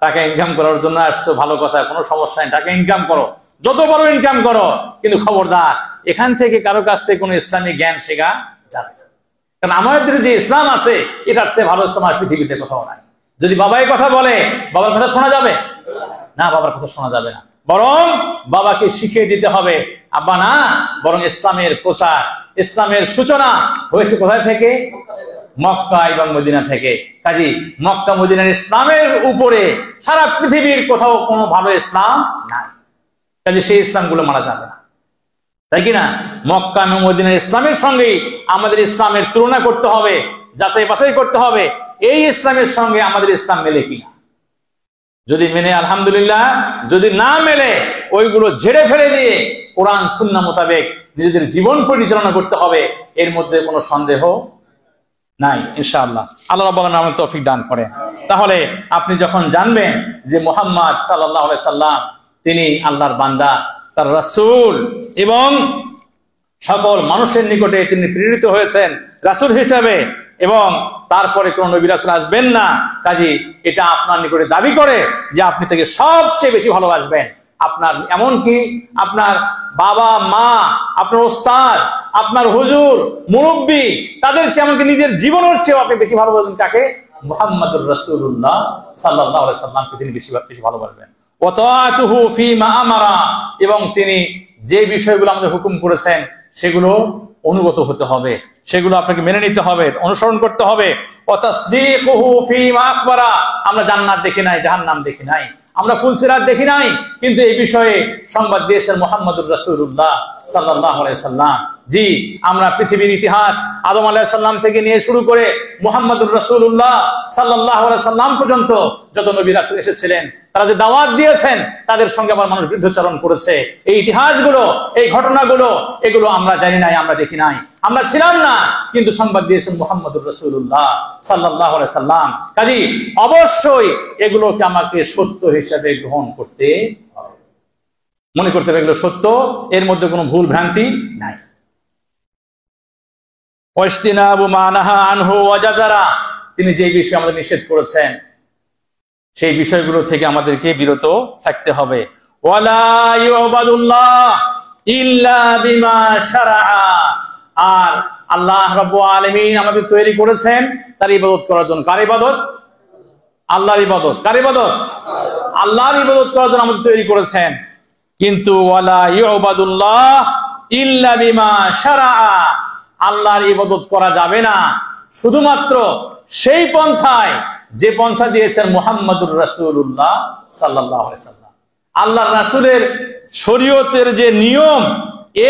টাকা ইনকাম করার জন্য আসছো, ভালো কথা, কোনো সমস্যা নেই, টাকা ইনকাম করো, যত বড় ইনকাম করো, কিন্তু খবরদার এখান থেকে কারো কাছ থেকে কোনো ইসলামিক জ্ঞান শেখা যাবে না। কারণ আমাদের যে ইসলাম আছে, এটার চেয়ে ভালো ইসলাম আর পৃথিবীতে কোথাও নাই। যদি বাবা এই কথা বলে, বাবার কথা শোনা যাবে না? বাবার কথা শোনা যাবে না, বরং বাবাকে শিখিয়ে দিতে হবে। আব্বা না, বরং ইসলামের প্রচার, ইসলামের সূচনা হয়েছে কোথায় থেকে? মক্কা এবং মদিনা থেকে। কাজী মক্কা মদিনার ইসলামের উপরে সারা পৃথিবীর কোথাও কোনো ভালো ইসলাম নাই, কাজে সেই ইসলামগুলো মানা যাবে না, তাই কি না? মক্কা এবং মদিনার ইসলামের সঙ্গেই আমাদের ইসলামের তুলনা করতে হবে, যাচাই বাছাই করতে হবে এই ইসলামের সঙ্গে আমাদের ইসলাম মেলে কিনা। যদি মেনে আলহামদুলিল্লাহ, যদি না মেলে ওইগুলো ঝেড়ে ফেলে দিয়ে কোরআন সুন্নাহ মোতাবেক নিজেদের জীবন পরিচালনা করতে হবে, এর মধ্যে কোনো সন্দেহ নাই ইনশাআল্লাহ। আল্লাহ রাব্বুল আলামিন আমাদের তৌফিক দান করেন। তাহলে আপনি যখন জানবেন যে মুহাম্মদ সাল্লাল্লাহু আলাইহি সাল্লাম তিনি আল্লাহর বান্দা, তার রাসূল, এবং সকল মানুষের নিকটে তিনি প্রেরিত হয়েছেন রাসূল হিসেবে, এবং তারপরে কোন নবী রাসূল আসবেন না, কাজী এটা আপনার নিকটে দাবি করে যে আপনি তাকে সবচেয়ে বেশি ভালোবাসবেন। আপনার এমনকি আপনার বাবা মা, আপনার ওস্তাদ, আপনার হুজুর, মুরব্বী, তাদের চেয়ে এমনকি নিজের জীবনের চেয়েও আপনি বেশি ভালোবাসবেন কাকে? মুহাম্মাদুর রাসূলুল্লাহ সাল্লাল্লাহু আলাইহি সাল্লামকে তিনি বেশি বেশি ভালোবাসবেন। ওয়া তাআতুহু ফীমা আমারা, এবং তিনি যে বিষয়গুলো আমাদের হুকুম করেছেন সেগুলো অনুগত হতে হবে, সেগুলো আপনাকে মেনে নিতে হবে, অনুসরণ করতে হবে। ওয়া তাসদীকুহু ফীমা আখবারা, আমরা জান্নাত দেখি নাই, জাহান্নাম দেখি নাই, আমরা ফুলসিরাত দেখি নাই, কিন্তু এই বিষয়ে সংবাদ দিয়েছেন মুহাম্মাদুর রাসূলুল্লাহ সাল্লাল্লাহু আলাইহি সাল্লাম। জি, আমরা পৃথিবীর ইতিহাস আদম আলাইহিস সালাম থেকে নিয়ে শুরু করে মুহাম্মাদুর রাসূলুল্লাহ সাল্লাল্লাহু আলাইহি সাল্লাম পর্যন্ত যত নবী রাসূল এসেছিলেন, তারা যে দাওয়াত দিয়েছেন তাদের সঙ্গে আবার মানুষ বিরুদ্ধাচরণ করেছে। এই ইতিহাসগুলো, এই ঘটনাগুলো, এগুলো আমরা জানি নাই, আমরা দেখি নাই, আমরা ছিলাম না, কিন্তু সংবাদ দিয়েছেন মুহাম্মাদুর রাসূলুল্লাহ সাল্লাল্লাহু আলাইহি সাল্লাম। কাজী অবশ্যই এগুলোকে আমাকে সত্য হিসেবে গ্রহণ করতে হবে, মনে করতে হবে এগুলো সত্য, এর মধ্যে কোনো ভুল ভ্রান্তি নাই। ওয়াজতিনাবু মা নাহা আনহু ওয়া জাযারা, তিনি যে বিষয় আমাদের নিষেধ করেছেন সেই বিষয়গুলো থেকে আমাদেরকে বিরত থাকতে হবে। ওয়ালা ইউবাদুল্লাহ ইল্লা বিমা শারাআ, আর আল্লাহ রাব্বুল আলামিন আমাদের তৈরি করেছেন তার ইবাদত করার জন্য। কার ইবাদত? আল্লাহর ইবাদত। কার ইবাদত? আল্লাহর ইবাদত করার জন্য আমাদের তৈরি করেছেন। কিন্তু ওয়ালা ইউবাদুল্লাহ ইল্লা বিমা শারাআ, আল্লাহর ইবাদত করা যাবে না শুধুমাত্র সেই পন্থায় যে পন্থা দিয়েছেন মুহাম্মাদুর রাসূলুল্লাহ সাল্লাল্লাহু আলাইহি সাল্লাম। আল্লাহর রাসূলের শরীয়তের যে নিয়ম,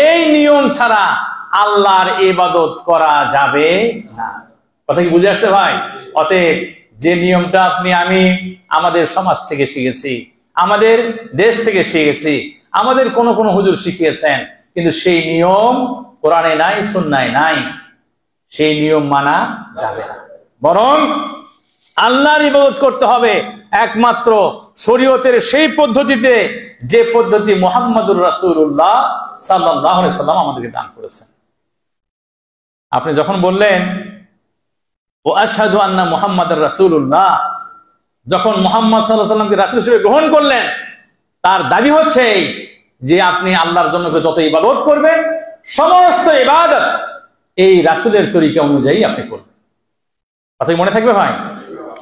এই নিয়ম ছাড়া আল্লাহর ইবাদত করা যাবে না। কথা কি বুঝে আসছে ভাই? অতএব যে নিয়মটা আপনি আমি আমাদের সমাজ থেকে শিখেছি, আমাদের দেশ থেকে শিখেছি, আমাদের কোন কোন হুজুর শিখিয়েছেন, কিন্তু সেই নিয়ম কোরআনে নাই, সুন্নায় নাই, সেই নিয়ম মানা যাবে না। বরং আল্লাহর ইবাদত করতে হবে একমাত্র শরীয়তের সেই পদ্ধতিতে যে পদ্ধতি মুহাম্মাদুর রাসূলুল্লাহ সাল্লাল্লাহু আলাইহি সাল্লাম আমাদেরকে দান করেছেন। আপনি যখন বললেন ও আশহাদু আন্না মুহাম্মাদুর রাসূলুল্লাহ, যখন মুহাম্মদ সাল্লাল্লাহু আলাইহি সাল্লামকে রাসূল হিসেবে গ্রহণ করলেন, তার দাবি হচ্ছে যে আপনি আল্লাহর জন্য যত ইবাদত করবেন সমস্ত ইবাদত এই রাসূলের তরিকা অনুযায়ী আপনি করবেন। কথা মনে থাকবে ভাই?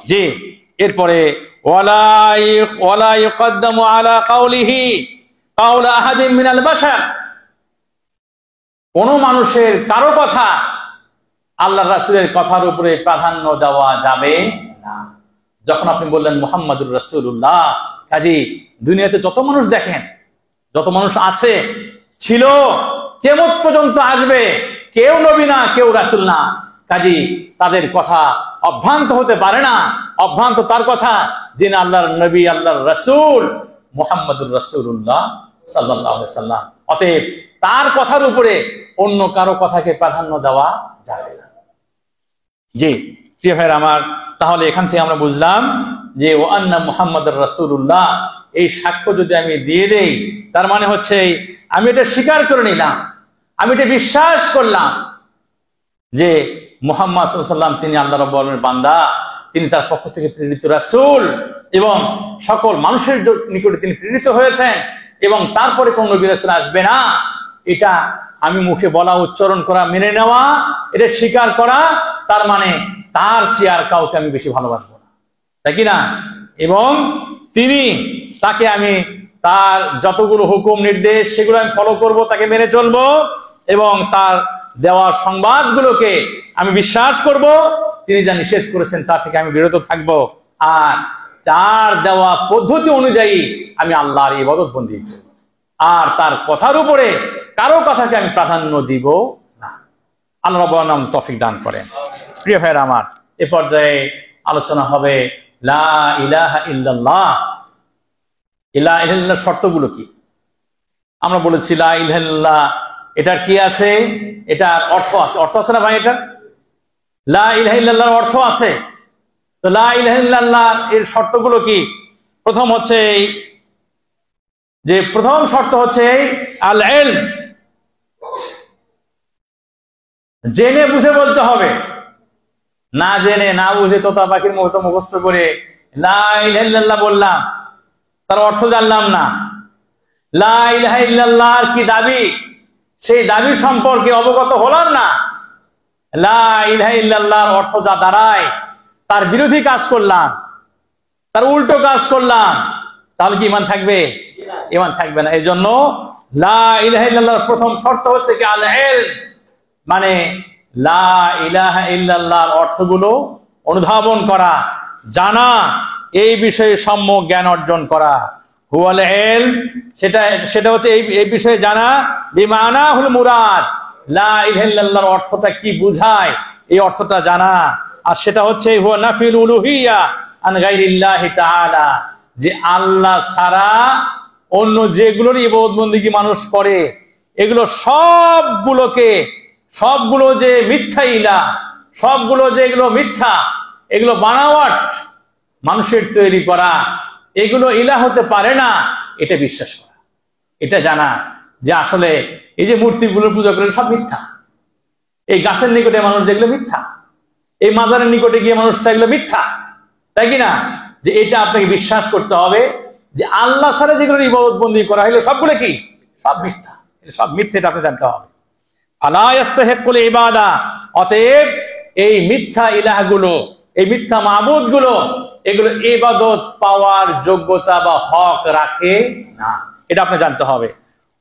জি। এরপরে ওয়ালা ইউকদ্দামু আলা কাউলিহি কাউলা আহাদিন মিনাল বাশার, কোন মানুষের কারো কথা আল্লাহর রাসূলের কথার উপরে প্রাধান্য দেওয়া যাবে না। যখন আপনি বললেন মুহাম্মাদুর রাসূলুল্লাহ, কাজী দুনিয়াতে যত মানুষ দেখেন, যত মানুষ আছে, ছিল, কিয়ামত পর্যন্ত আসবে, কেউ নবী না, কেউ রাসূল না। কাজী তাদের কথা অভ্রান্ত হতে পারে না। অভ্রান্ত তার কথা যিনি আল্লাহর নবী, আল্লাহর রাসূল মুহাম্মাদুর রাসূলুল্লাহ সাল্লাল্লাহু আলাইহি সাল্লাম। অতএব তার কথার উপরে অন্য কারো কথাকে প্রাধান্য দেওয়া যাবে না। জি প্রিয় ভাইরা আমার, তাহলে এখান থেকে আমরা বুঝলাম যে ও আন্না মুহাম্মাদুর রাসূলুল্লাহ, এই সাক্ষ্য যদি আমি দিয়ে দেই, তার মানে হচ্ছে আমি এটা স্বীকার করে নিলাম, আমি এটা বিশ্বাস করলাম যে মুহাম্মদ সাল্লাল্লাহু আলাইহি ওয়াসাল্লাম তিনি আল্লাহ রাব্বুল আলামিনের বান্দা, তিনি তার পক্ষ থেকে প্রেরিত রাসূল এবং সকল মানুষের নিকটে তিনি প্রেরিত হয়েছেন, এবং তারপরে কোন নবী রাসূল আসবে না। এটা আমি মুখে বলা, উচ্চারণ করা, মেনে নেওয়া, এটা স্বীকার করা, তার মানে তার চেয়ে আর কাউকে আমি বেশি ভালোবাসবো না, তাই কি না? এবং তিনি, তাকে আমি তার যতগুলো হুকুম নির্দেশ সেগুলো আমি ফলো করব, তাকে মেনে চলবো, এবং তার দেওয়া সংবাদগুলোকে আমি বিশ্বাস করব। তিনি যা নিষেধ করেছেন তা থেকে আমি বিরত থাকব, আর তার দেওয়া পদ্ধতি অনুযায়ী আমি আল্লাহর ইবাদত বন্দেগী করব, আর তার কথার উপরে কারো কথাকে আমি প্রাধান্য দিব না। আল্লাহ রাব্বুল আলামিন তৌফিক দান করেন। প্রিয় ভাইরা আমার, এ পর্যায়ে আলোচনা হবে লা ইলাহা ইল্লাল্লাহ। লা ইলাহা ইল্লাল্লাহর শর্তগুলো কি? আমরা বলেছি লা ইলাহা ইল্লাল্লাহ, এটার কি আছে? এটার অর্থ আছে। অর্থ আছে না ভাই? এটার লা ইলাহা ইল্লাল্লাহর অর্থ আছে। তো লা ইলাহা ইল্লাল্লাহ এর শর্তগুলো কি? প্রথম হচ্ছে যে প্রথম শর্ত হচ্ছে আল ইলম, জেনে বুঝে বলতে হবে। না জেনে না বুঝে তোতা পাখির মতো মুখস্থ করে লা ইলাহা ইল্লাল্লাহ বললাম, তার অর্থ জানলাম না। লা ইলাহা ইল্লাল্লাহর কি দাবি, সেই দাবি সম্পর্কে অবগত হলাম না। লা ইলাহা ইল্লাল্লাহর অর্থ যা দাঁড়ায় তার বিরোধী কাজ করলাম, তার উল্টো কাজ করলাম, তাহলে কি ঈমান থাকবে? ঈমান থাকবে না। এই জন্য লা ইলাহা ইল্লাল্লাহর প্রথম শর্ত হচ্ছে কি আল ইলম, মানে লা ইলাহা ইল্লাল্লাহর অর্থগুলো অনুধাবন করা, জানা, এই বিষয়ে সম্যক জ্ঞান অর্জন করা। হুয়াল ইলম, সেটা হচ্ছে এই বিষয়ে জানা, বিমানাহুল মুরাদ, লা ইলাহা ইল্লাল্লাহর অর্থটা কি বুঝায় এই অর্থটা জানা। আর সেটা হচ্ছে হুয়া নাফিল উলুহিয়া আন গায়রিল্লাহি তাআলা, যে আল্লাহ ছাড়া অন্য যেগুলোর ইবাদত বন্দেগী মানুষ করে এগুলো সবগুলো যে মিথ্যা ইলাহ, সবগুলো যে এগুলো মিথ্যা, এগুলো বানাওয়াট, মানুষের তৈরি করা, এগুলো ইলাহ হতে পারে না, এটা বিশ্বাস করা, এটা জানা যে আসলে এই যে মূর্তিগুলোর পূজা করে সব মিথ্যা, এই গাছের নিকটে মানুষ যেগুলো মিথ্যা, এই মাজারের নিকটে গিয়ে মানুষ চাইগুলো মিথ্যা, তাই কিনা? যে এটা আপনাকে বিশ্বাস করতে হবে যে আল্লাহ ছাড়া যেগুলো ইবাদত বন্দি করা হলো সবগুলো কি? সব মিথ্যা, সব মিথ্যা, এটা আপনি জানতে হবে। ফালা ইস্তাহিকুল ইবাদা, অতএব এই মিথ্যা ইলাহগুলো, এই মিথ্যা মাবুদগুলো, এগুলো ইবাদত পাওয়ার যোগ্যতা বা হক রাখে না, এটা আপনি জানতে হবে।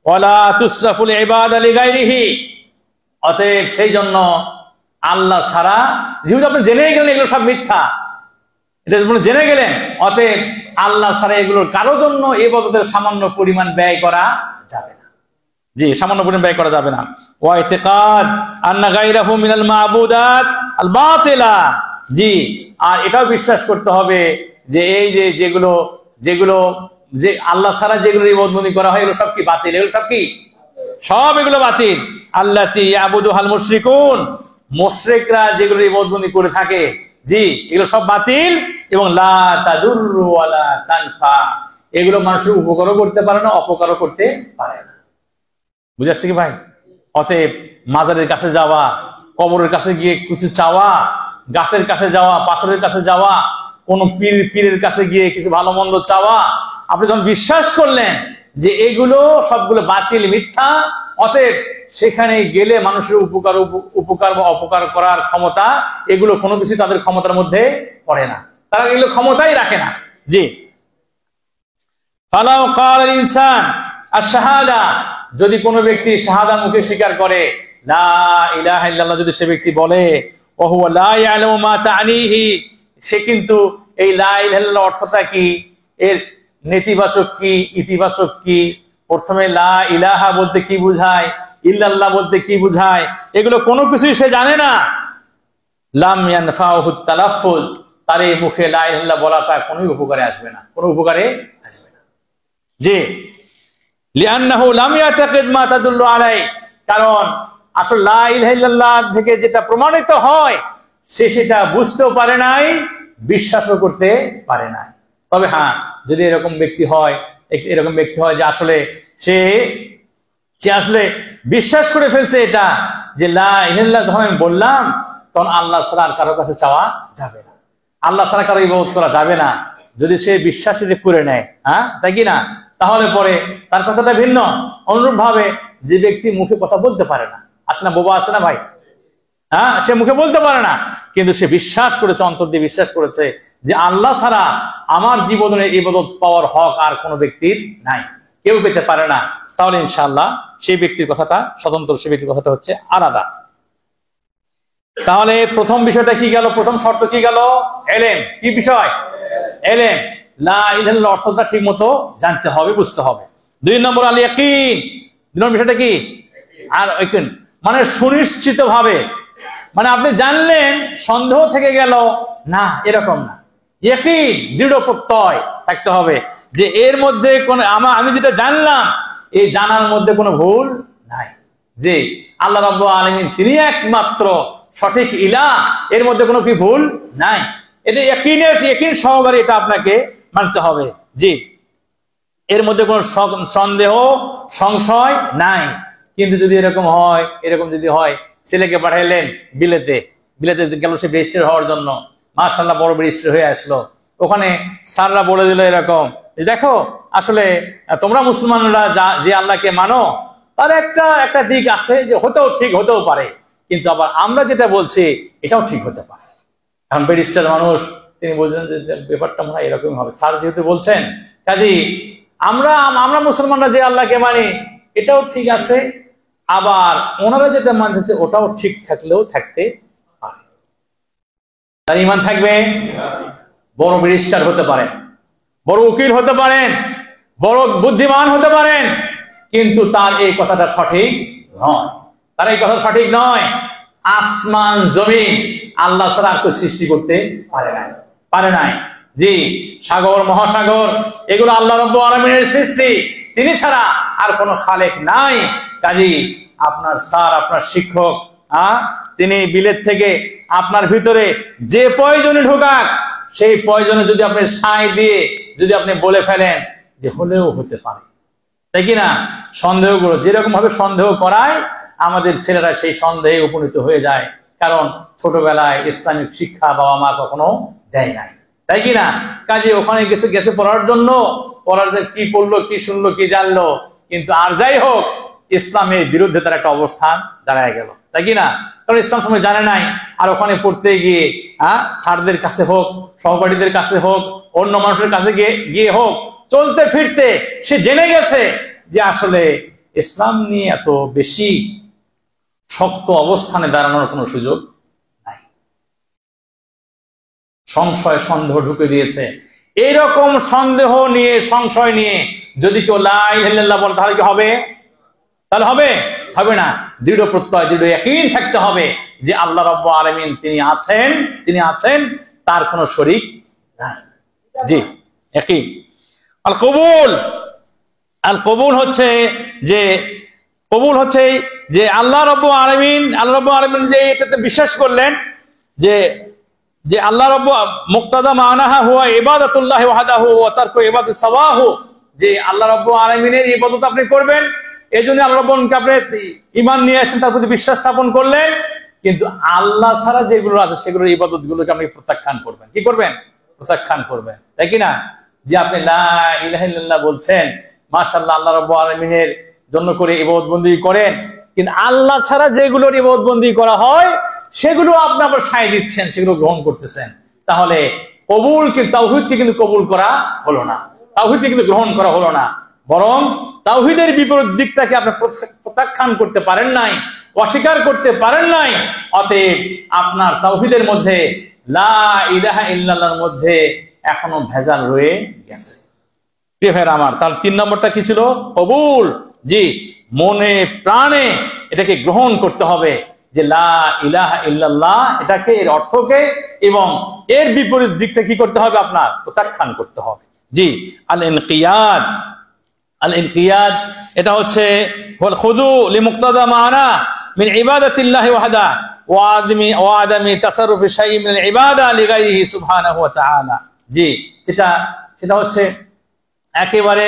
ওয়ালা তুসরাফুল ইবাদা লিগাইরিহি, অতএব সেই জন্য আল্লাহ ছাড়া, যেহেতু আপনি জেনে গেলেন এগুলো সব মিথ্যা, এটা জেনে গেলেন, অতএব আল্লাহ ছাড়া এগুলোর কারোর জন্য ইবাদতের সামান্য পরিমাণ ব্যয় করা যাবে না। জি, সামান্য পরিমাণ ব্যয় করা যাবে না। ওয়া ইতিকাদ আন্না গায়রাহু মিনাল মাবুদাত আল বাতিলা, জি, আর এটাও বিশ্বাস করতে হবে যে এই যে যেগুলো যে আল্লাহ ছাড়া যেগুলো ইবাদত করা হয় এগুলো সব কি বাতিল, এগুলো সব কি? সব এগুলো বাতিল। আল্লাতী ইয়াবুদুহাল মুশরিকুন, মুশরিকরা যেগুলো ইবাদত করে থাকে, জি, এগুলো সব বাতিল। এবং লা তাদুররু ওয়ালা তানফা, এগুলো মানুষের উপকারও করতে পারে না, অপকারও করতে পারে না। বুঝাচ্ছি কি ভাই? অতএব মাজারের কাছে যাওয়া, কবরের কাছে গিয়ে কিছু চাওয়া, গাছের কাছে যাওয়া, পাথরের কাছে যাওয়া, কোন পীরের কাছে গিয়ে কিছু ভালো মন্দ চাওয়া, আপনি যখন বিশ্বাস করলেন যে এগুলো সবগুলো বাতিল, মিথ্যা, অতএব সেখানে গেলে মানুষের উপকার বা অপকার করার ক্ষমতা, এগুলো কোনো কিছু তাদের ক্ষমতার মধ্যে পড়ে না, তারা এগুলো ক্ষমতাই রাখে না। জি, ফালাউ ক্বাল আল ইনসান আশ-শাহাদা, যদি কোনো ব্যক্তি শাহাদা মুখে স্বীকার করে, লা ইলাহা ইল্লাল্লাহ যদি সে ব্যক্তি বলে, ওয়া হুয়া লা ইয়ালামু মা তা'নিহি, সে কিন্তু এই লা ইলাহা ইল্লাল্লাহ অর্থটা কি, এর নেতিবাচক কি, ইতিবাচক কি, প্রথমে লা ইলাহা বলতে কি বুঝায়, ইল্লাল্লাহ বলতে কি বুঝায়, এগুলো কোনো কিছুই সে জানে না। লাম ইয়ানফাউহু তালাফফুজ, তার এই মুখে লা ইলাহা ইল্লাল্লাহ বলাটা কোনো উপকারে আসবে না, কোনো উপকারে আসবে না। জি, লিআন্নাহু লাম ইয়াতাকিদ মা তাদুল্লু আলাই, কারণ আসলে লা ইলাহা ইল্লাল্লাহ থেকে যেটা প্রমাণিত হয় সে সেটা বুঝতেও পারে নাই, বিশ্বাসও করতে পারে নাই। তবে হ্যাঁ, যদি এরকম ব্যক্তি হয় যে আসলে সে আসলে বিশ্বাস করে ফেলছে এটা, যে লা ইলাহা ইল্লাল্লাহ যখন আমি বললাম তখন আল্লাহ ছাড়া আর কারোর কাছে চাওয়া যাবে না, আল্লাহ ছাড়া কারো ইবাদত করা যাবে না, যদি সে বিশ্বাস করে নেয়, হ্যাঁ, তাই কি না, তাহলে পরে তার কথাটা ভিন্ন। অনুরূপ ভাবে যে ব্যক্তি মুখে কথা বলতে পারে না, আছে না, বোবা আছে না ভাই, হ্যাঁ, সে মুখে বলতে পারে না, কিন্তু সে বিশ্বাস করেছে, অন্তর দিয়ে বিশ্বাস করেছে যে আল্লাহ ছাড়া আমার জীবনের ইবাদত পাওয়ার হক আর কোনো ব্যক্তির নাই, কেউ পেতে পারে না, তাহলে ইনশাআল্লাহ সেই ব্যক্তির কথাটা স্বতন্ত্র, সেই ব্যক্তির কথাটা হচ্ছে আলাদা। তাহলে প্রথম বিষয়টা কি গেল, প্রথম শর্ত কি গেল? ইলম। কি বিষয়? ইলম। লা ইলাহা ইল্লাল্লাহ অর্থটা ঠিক মতো জানতে হবে, বুঝতে হবে। 2 নম্বর আল ইয়াকিন, 2 নম্বর বিষয়টা কি? আর ইয়াকিন মানে সুনিশ্চিত ভাবে, মানে আপনি জানলেন, সন্দেহ থেকে গেল না, এরকম না, ইয়াকিন, দৃঢ় প্রত্যয় থাকতে হবে যে এর মধ্যে কোন আমি যেটা জানলাম এই জানার মধ্যে কোনো ভুল নাই, যে আল্লাহ রাব্বুল আলামিন তিনি একমাত্র সঠিক ইলাহ, এর মধ্যে কোনো কি ভুল নাই, এটা ইয়াকিন সহকারে এটা আপনাকে মানতে হবে। জি, এর মধ্যে কোনো সন্দেহ সংশয় নাই। কিন্তু যদি এরকম যদি হয় ছেলেকে পাঠাইলেন বিলেতে গেল সে ব্যারিস্টার হওয়ার জন্য, মাশাআল্লাহ বড় ব্যারিস্টার হয়ে আসলো, ওখানে স্যাররা বলে দিল এরকম, দেখো আসলে তোমরা মুসলমানরা যে আল্লাহকে মানো তার একটা দিক আছে যে হতেও পারে, কিন্তু আবার আমরা যেটা বলছি এটাও ঠিক হতে পারে। এখন ব্যারিস্টার মানুষ, তিনি বলছেন যে ব্যাপারটা মনে হয় এরকম হবে, স্যার যেহেতু বলছেন, কাজী আমরা মুসলমানরা যে আল্লাহকে মানি এটাও ঠিক আছে, আবার ওনারা যেটা মানতেছে ওটাও ঠিক থাকলেও থাকতে পারে। তার ঈমান থাকবে, বড় ব্যারিস্টার হতে পারেন, বড় উকিল হতে পারেন, বড় বুদ্ধিমান হতে পারেন, কিন্তু তার এই কথাটা সঠিক নয়। তার এই কথা সঠিক নয়। আসমান জমিন আল্লাহ ছাড়া আর কেউ সৃষ্টি করতে পারে নাই। জি, সাগর মহাসাগর এগুলো আল্লাহ রাব্বুল আলামিনের সৃষ্টি, তিনি ছাড়া আর কোনো খালেক নাই। কাজী আপনার স্যার, আপনার শিক্ষক, তিনি বিলেত থেকে আপনার ভিতরে যে প্রয়োজনে ঢোকাক, সেই প্রয়োজনে যদি আপনি সায় দিয়ে যদি আপনি বলে ফেলেন যে হলেও হতে পারে, তাই কিনা, সন্দেহ করো, যেরকম ভাবে সন্দেহ করায় আমাদের ছেলেরা সেই সন্দেহে উপনীত হয়ে যায়, কারণ ছোটবেলায় ইসলামিক শিক্ষা বাবা মা কখনো দেয় নাই, তাই কিনা। কাজে ওখানে গেছে পড়ার জন্য, পড়ার কি পড়লো, কি শুনলো, কি জানলো, কিন্তু আর যাই হোক ইসলামের বিরুদ্ধে তার একটা অবস্থান দাঁড়ায় গেল, তাই কিনা, কারণ ইসলাম সময় জানে নাই। আর ওখানে পড়তে গিয়ে স্যারদের কাছে হোক, সহপাঠীদের কাছে হোক, অন্য মানুষের কাছে গিয়ে হোক, চলতে ফিরতে সে জেনে গেছে যে আসলে ইসলাম নিয়ে এত বেশি শক্ত অবস্থানে দাঁড়ানোর কোনো সুযোগ নাই। সংশয় সন্দেহ ঢুকে দিয়েছে। এইরকম সন্দেহ নিয়ে, সংশয় নিয়ে যদি কেউ লা ইলাহা ইল্লাল্লাহ বলে, তাহলে কি হবে? তাহলে হবে না। দৃঢ় প্রত্যয়, দৃঢ় ইয়াকিন থাকতে হবে যে আল্লাহ রাব্বুল আলামিন তিনি আছেন, তার কোনো শরীক নাই। জি, ইয়াকিন। আল কবুল হচ্ছে যে আল্লাহ রাব্বুল আলামিন যে এটাতে বিশ্বাস করলেন যে আল্লাহ রাব্বুল মুক্তাদা মানাহা হুয়া ইবাদাতুল্লাহ ওয়াহদাহু ওয়া তারকু ইবাদাতি সাওয়াহু, যে আল্লাহ রাব্বুল আলামিনের ইবাদত আপনি করবেন, এইজন্য আল্লাহ রাব্বুলকে আপনি ঈমান নিয়ে আসেন, তার প্রতি বিশ্বাস স্থাপন করলেন, কিন্তু আল্লাহ ছাড়া যেগুলো আছে সেগুলোর ইবাদত গুলোকে আপনি প্রত্যাখ্যান করবেন। কি করবেন? প্রত্যাখ্যান করবেন, তাই কিনা। যে আপনি লা ইলাহা ইল্লাল্লাহ বলছেন, মাশাআল্লাহ, আল্লাহ রাব্বুল আলামিনের জন্য করে ইবাদত বন্দি করেন, কিন্তু আল্লাহ ছাড়া যেগুলোর ইবাদত বন্দি করা হয় সেগুলো আপনি আবার সায় দিচ্ছেন, সেগুলো গ্রহণ করতেছেন, তাহলে তাওহীদকে কিন্তু কবুল করা হলো না, তাওহীদকে কিন্তু গ্রহণ করা হলো না, বরং তাওহীদের বিপরীত দিকটাকে আপনি প্রত্যাখ্যান করতে পারেন নাই, অস্বীকার করতে পারেন নাই। অতএব আপনার তাওহীদের মধ্যে, লা ইলাহা ইল্লাল্লাহর মধ্যে এখনো ভেজাল রয়ে গেছে। প্রিয় ভাইরা আমার, তার 3 নম্বরটা কি ছিল? কবুল। জি, মনে প্রাণে এটাকে গ্রহণ করতে হবে যে লা ইলাহা ইল্লাল্লাহ, এটাকে, এর অর্থকে এবং এর বিপরীত দিকটা কি করতে হবে? আপনার প্রত্যাখ্যান করতে হবে। জি, আল ইনকিয়াদ এটা হচ্ছে ওয়াল খুদু লিমুক্তাদা মানা মিন ইবাদাতিল্লাহি ওয়াহদা ওয়া আদামি তাসাররুফি শাইইন মিনাল ইবাদা লিগাইরিহি সুবহানাহু ওয়া তাআলা। জি, সেটা হচ্ছে একেবারে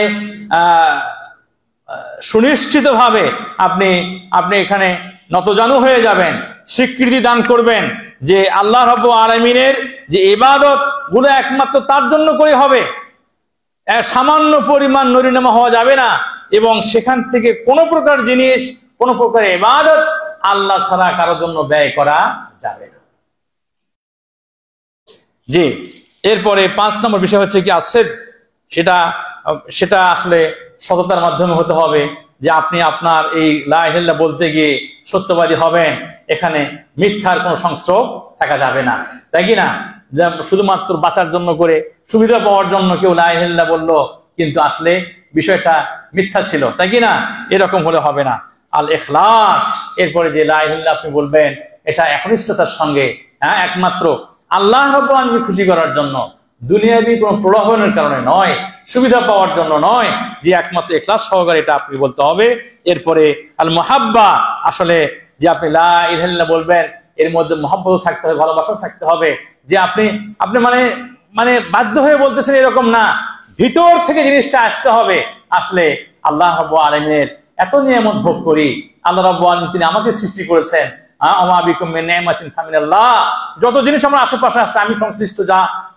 সুনিশ্চিতভাবে আপনি এখানে নতজানু হয়ে যাবেন, স্বীকৃতি দান করবেন যে আল্লাহ রাব্বুল আলামিনের যে ইবাদত গুলো একমাত্র তার জন্য করে হবে, সামান্য পরিমাণ নরিনামা হওয়া যাবে না, এবং সেখান থেকে কোনো প্রকার জিনিস, কোনো প্রকার ইবাদত আল্লাহ ছাড়া কারোর জন্য ব্যয় করা যাবে না। জি, এরপরে 5 নম্বর বিষয় হচ্ছে কি আসেদ, সেটা আসলে সততার মাধ্যমে হতে হবে, যে আপনি আপনার এই লা ইলাহা ইল্লাল্লাহ বলতে গিয়ে সত্যবাদী হবেন, এখানে মিথ্যার কোনো সংস্রব থাকা যাবে না, তাই কি না। শুধুমাত্র বাঁচার জন্য করে, সুবিধা পাওয়ার জন্য কেউ লা ইলাহা ইল্লাল্লাহ বললো, কিন্তু আসলে বিষয়টা মিথ্যা ছিল, তাই কি না, এরকম হলে হবে না। আল ইখলাস, এরপরে যে লা ইলাহা ইল্লাল্লাহ আপনি বলবেন, এটা একনিষ্ঠতার সঙ্গে, একমাত্র আল্লাহ রাব্বুল আলামিনকে খুশি করার জন্য, দুনিয়াবি কোনো প্রলোভনের কারণে নয়, সুবিধা পাওয়ার জন্য নয়, যে একমাত্র ইখলাস সহকারে এটা আপনি বলতে হবে। এরপরে আল মুহাব্বা, আসলে যে আপনি লা ইলাহা ইল্লাল্লাহ বলবেন, এর মধ্যে মহব্বত থাকতে হবে, ভালোবাসা থাকতে হবে, যে আপনি মানে বাধ্য হয়ে বলতেছেন এরকম না, ভিতর থেকে জিনিসটা আসতে হবে। আসলে আল্লাহ রাব্বুল আলামিনের এত নিয়ামত ভোগ করি, আল্লাহ রাব্বুল আলামিন তিনি আমাকে সৃষ্টি করেছেন, ওয়া বিকুম মিন নি'মাতিন ফামিনাল্লাহ, যত জিনিস আমার আশেপাশে আছে, আমি সংশ্লিষ্ট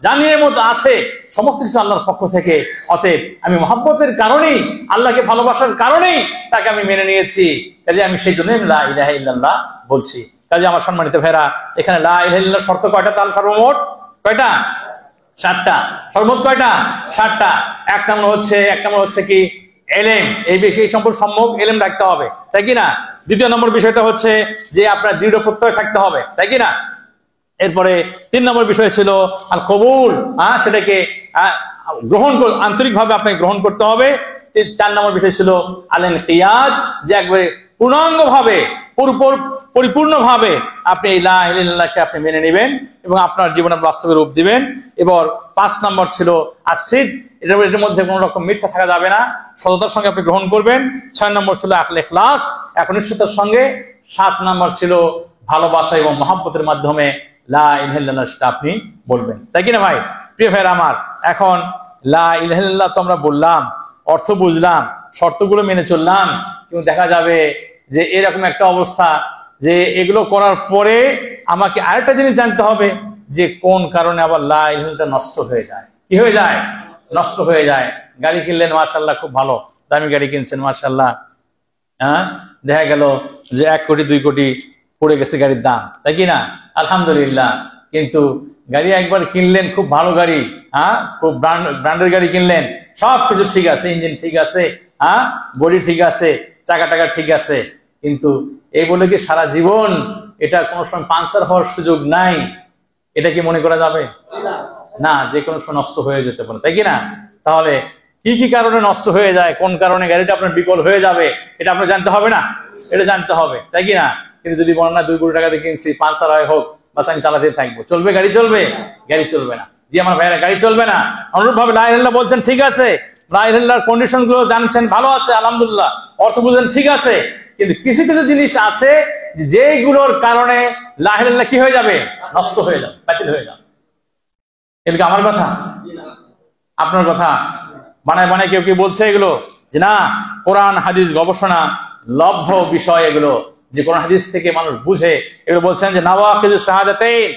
যা নিয়ামত আছে সমস্ত কিছু আল্লাহর পক্ষ থেকে। অতএব আমি মহব্বতের কারণেই, আল্লাহকে ভালোবাসার কারণেই তাকে আমি মেনে নিয়েছি, কাজে আমি সেই জন্য লা ইলাহা ইল্লাল্লাহ বলছি। কাজে আমার সম্মানিত ভাইরা, এখানে লা ইলাহা ইল্লাল্লাহ শর্ত কয়টা? তাহলে সর্বমোট কয়টা? 7টা। সর্বমোট কয়টা? 7টা। এক নম্বর হচ্ছে কি? এলেম। এই বিষয় সম্পর্কে সম্যক এলেম রাখতে হবে, তাই কি না? দ্বিতীয় নম্বর বিষয়টা হচ্ছে যে আপনার দৃঢ় প্রত্যয় থাকতে হবে, তাই কি না? এরপরে 3 নম্বর বিষয় ছিল আল কবুল, সেটাকে গ্রহণ, আন্তরিকভাবে আপনাকে গ্রহণ করতে হবে। 4 নম্বর বিষয় ছিল আল ইনকিয়াদ, যে একবারে পূর্ণাঙ্গভাবে পরিপূর্ণভাবে আপনি এই লা ইলাহা ইল্লাল্লাহকে আপনি মেনে নেবেন এবং আপনার জীবনে বাস্তবে রূপ দিবেন। এবার 5 নম্বর ছিল আসিদ, এটার মধ্যে কোনো রকম মিথ্যা থাকা যাবে না, সততার সঙ্গে আপনি গ্রহণ করবেন। 6 নম্বর ছিল ইখলাস, একনিষ্ঠতার সঙ্গে। 7 নম্বর ছিল ভালোবাসা এবং মহব্বতের মাধ্যমে লা ইলাহা ইল্লাল্লাহ সেটা আপনি বলবেন, তাই কিনা ভাই? প্রিয় ভাইরা আমার, এখন লা ইলাহা ইল্লাল্লাহ তো আমরা বললাম, অর্থ বুঝলাম, শর্তগুলো মেনে চললাম, কিন্তু দেখা যাবে যে এরকম একটা অবস্থা যে এগুলো করার পরে আমাকে আরেকটা জিনিস জানতে হবে যে কোন কারণে আবার লা ইলাহা ইল্লাল্লাহ নষ্ট হয়ে যায়। কি হয়ে যায়? নষ্ট হয়ে যায়। গাড়ি কিনলেন, মাশাআল্লাহ খুব ভালো দামি গাড়ি কিনছেন, মাশাআল্লাহ, দেখা গেল যে 1 কোটি 2 কোটি পড়ে গেছে গাড়ির দাম, তাই কি না? আলহামদুলিল্লাহ। কিন্তু গাড়ি একবার কিনলেন, খুব ভালো গাড়ি, খুব ব্র্যান্ডের গাড়ি কিনলেন, সবকিছু ঠিক আছে, ইঞ্জিন ঠিক আছে, বডি ঠিক আছে, চাকা টাকা ঠিক আছে, কিন্তু এই বলে কি সারা জীবন এটা কোনো সময় পাঞ্চার হওয়ার সুযোগ নাই? এটা কি মনে করা যাবে? না, যে কোনো সময় নষ্ট হয়ে যেতে পারে, তাই কি না? তাহলে কি কি কারণে নষ্ট হয়ে যায়, কোন কারণে গাড়িটা আপনার বিকল হয়ে যাবে, এটা আপনার জানতে হবে না? এটা জানতে হবে, তাই কি না? কিন্তু যদি বলেন না 2 কোটি টাকা দিয়ে কিনছি, পাঞ্চার হয় হোক, বাস আমি চালাতে থাকবো, চলবে? গাড়ি চলবে? গাড়ি চলবে না। জি আমার ভাইরা, গাড়ি চলবে না। অনুরূপ ভাবে লা ইলাহা ইল্লাল্লাহ বলছেন, ঠিক আছে, লা ইলাহা ইল্লাল্লাহর কন্ডিশন গুলো জানছেন, ভালো আছে, আলহামদুলিল্লাহ, অর্থ বুঝেন, ঠিক আছে, কিন্তু কিছু কিছু জিনিস আছে যেগুলোর কারণে লা ইলাহা ইল্লাল্লাহ কি হয়ে যাবে? নষ্ট হয়ে যাবে, বাতিল হয়ে যাবে। এগুলো আমার কথা? আপনার কথা? বানায় বানায় কেউ কেউ বলছে এগুলো, যে না, কোরআন হাদিস গবেষণা লব্ধ বিষয় এগুলো, যে কোরআন হাদিস থেকে মানুষ বুঝে এগুলো বলছেন যে নাওয়াকিজুশ শাহাদাতাইন,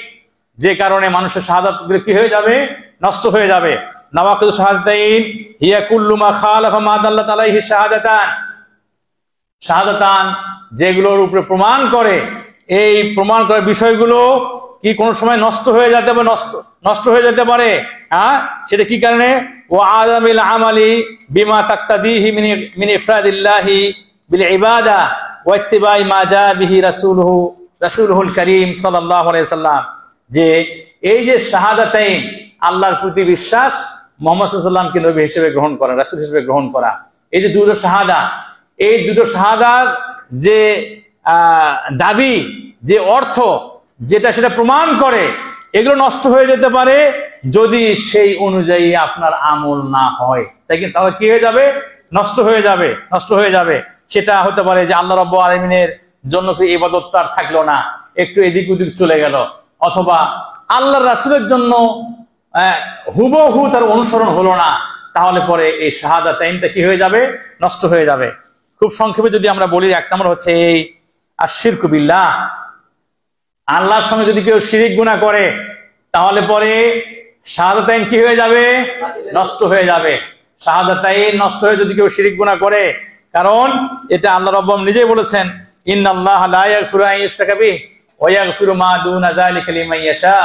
যে কারণে মানুষের শাহাদাত কি হয়ে যাবে? নষ্ট হয়ে যাবে। নাওয়াকিজুশ শাহাদাতাইন হিয়া কুল্লু মা খালাফা মা দাল্লাত আলাইহি শাহাদাতান, শাহাদাতান যেগুলোর উপরে প্রমাণ করে, এই প্রমাণ করার বিষয়গুলো কি কোন সময় নষ্ট হয়ে যেতে পারে, নষ্ট হয়ে যেতে পারে। সেটা কি কারণে? ও আযামিল আমালি বিমা তাকতাদিহি মিন ইফরাদিল্লাহি বিল ইবাদা ওয়া ইত্তিবাই মা জা বিহি রাসূলুহুল কারীম সাল্লাল্লাহু আলাইহি সাল্লাম, যে এই যে শাহাদাতাইন, আল্লাহর প্রতি বিশ্বাস, মুহাম্মদ সাল্লাল্লাহু আলাইহি সাল্লামকে নবী হিসেবে গ্রহণ করা, রাসূল হিসেবে গ্রহণ করা, এই যে দুটো শাহাদা, এই দুটো শাহাদার যে দাবি, যে অর্থ, যেটা সেটা প্রমাণ করে, এগুলো নষ্ট হয়ে যেতে পারে যদি সেই অনুযায়ী আপনার আমল না হয়, তাই কি? তাহলে কি হয়ে যাবে? নষ্ট হয়ে যাবে, নষ্ট হয়ে যাবে। সেটা হতে পারে যে আল্লাহ রাব্বুল আলামিনের জন্য ইবাদতটা আর থাকলো না, একটু এদিক ওদিক চলে গেল, অথবা আল্লাহর রাসূলের জন্য হুবহু তার অনুসরণ হলো না, তাহলে পরে এই শাহাদাতাইনটা কি হয়ে যাবে? নষ্ট হয়ে যাবে। খুব সংক্ষেপে যদি আমরা বলি, 1 নম্বর হচ্ছে এই আশিরকু বিল্লাহ, আল্লাহর সঙ্গে যদি কেউ শিরিক গুনাহ করে, তাহলে পরে শাহাদাতাইন কি হয়ে যাবে? নষ্ট হয়ে যাবে। শাহাদাতাইন নষ্ট হয়ে যদি কেউ শিরিক গুনাহ করে, কারণ এটা আল্লাহ রাব্বুল নিজেই বলেছেন, ইন্নাল্লাহা লা ইয়াগফিরু আন ইউশরাকা বিহি ওয়া ইয়াগফিরু মা দুনা যালিকা লিমান ইয়াশা,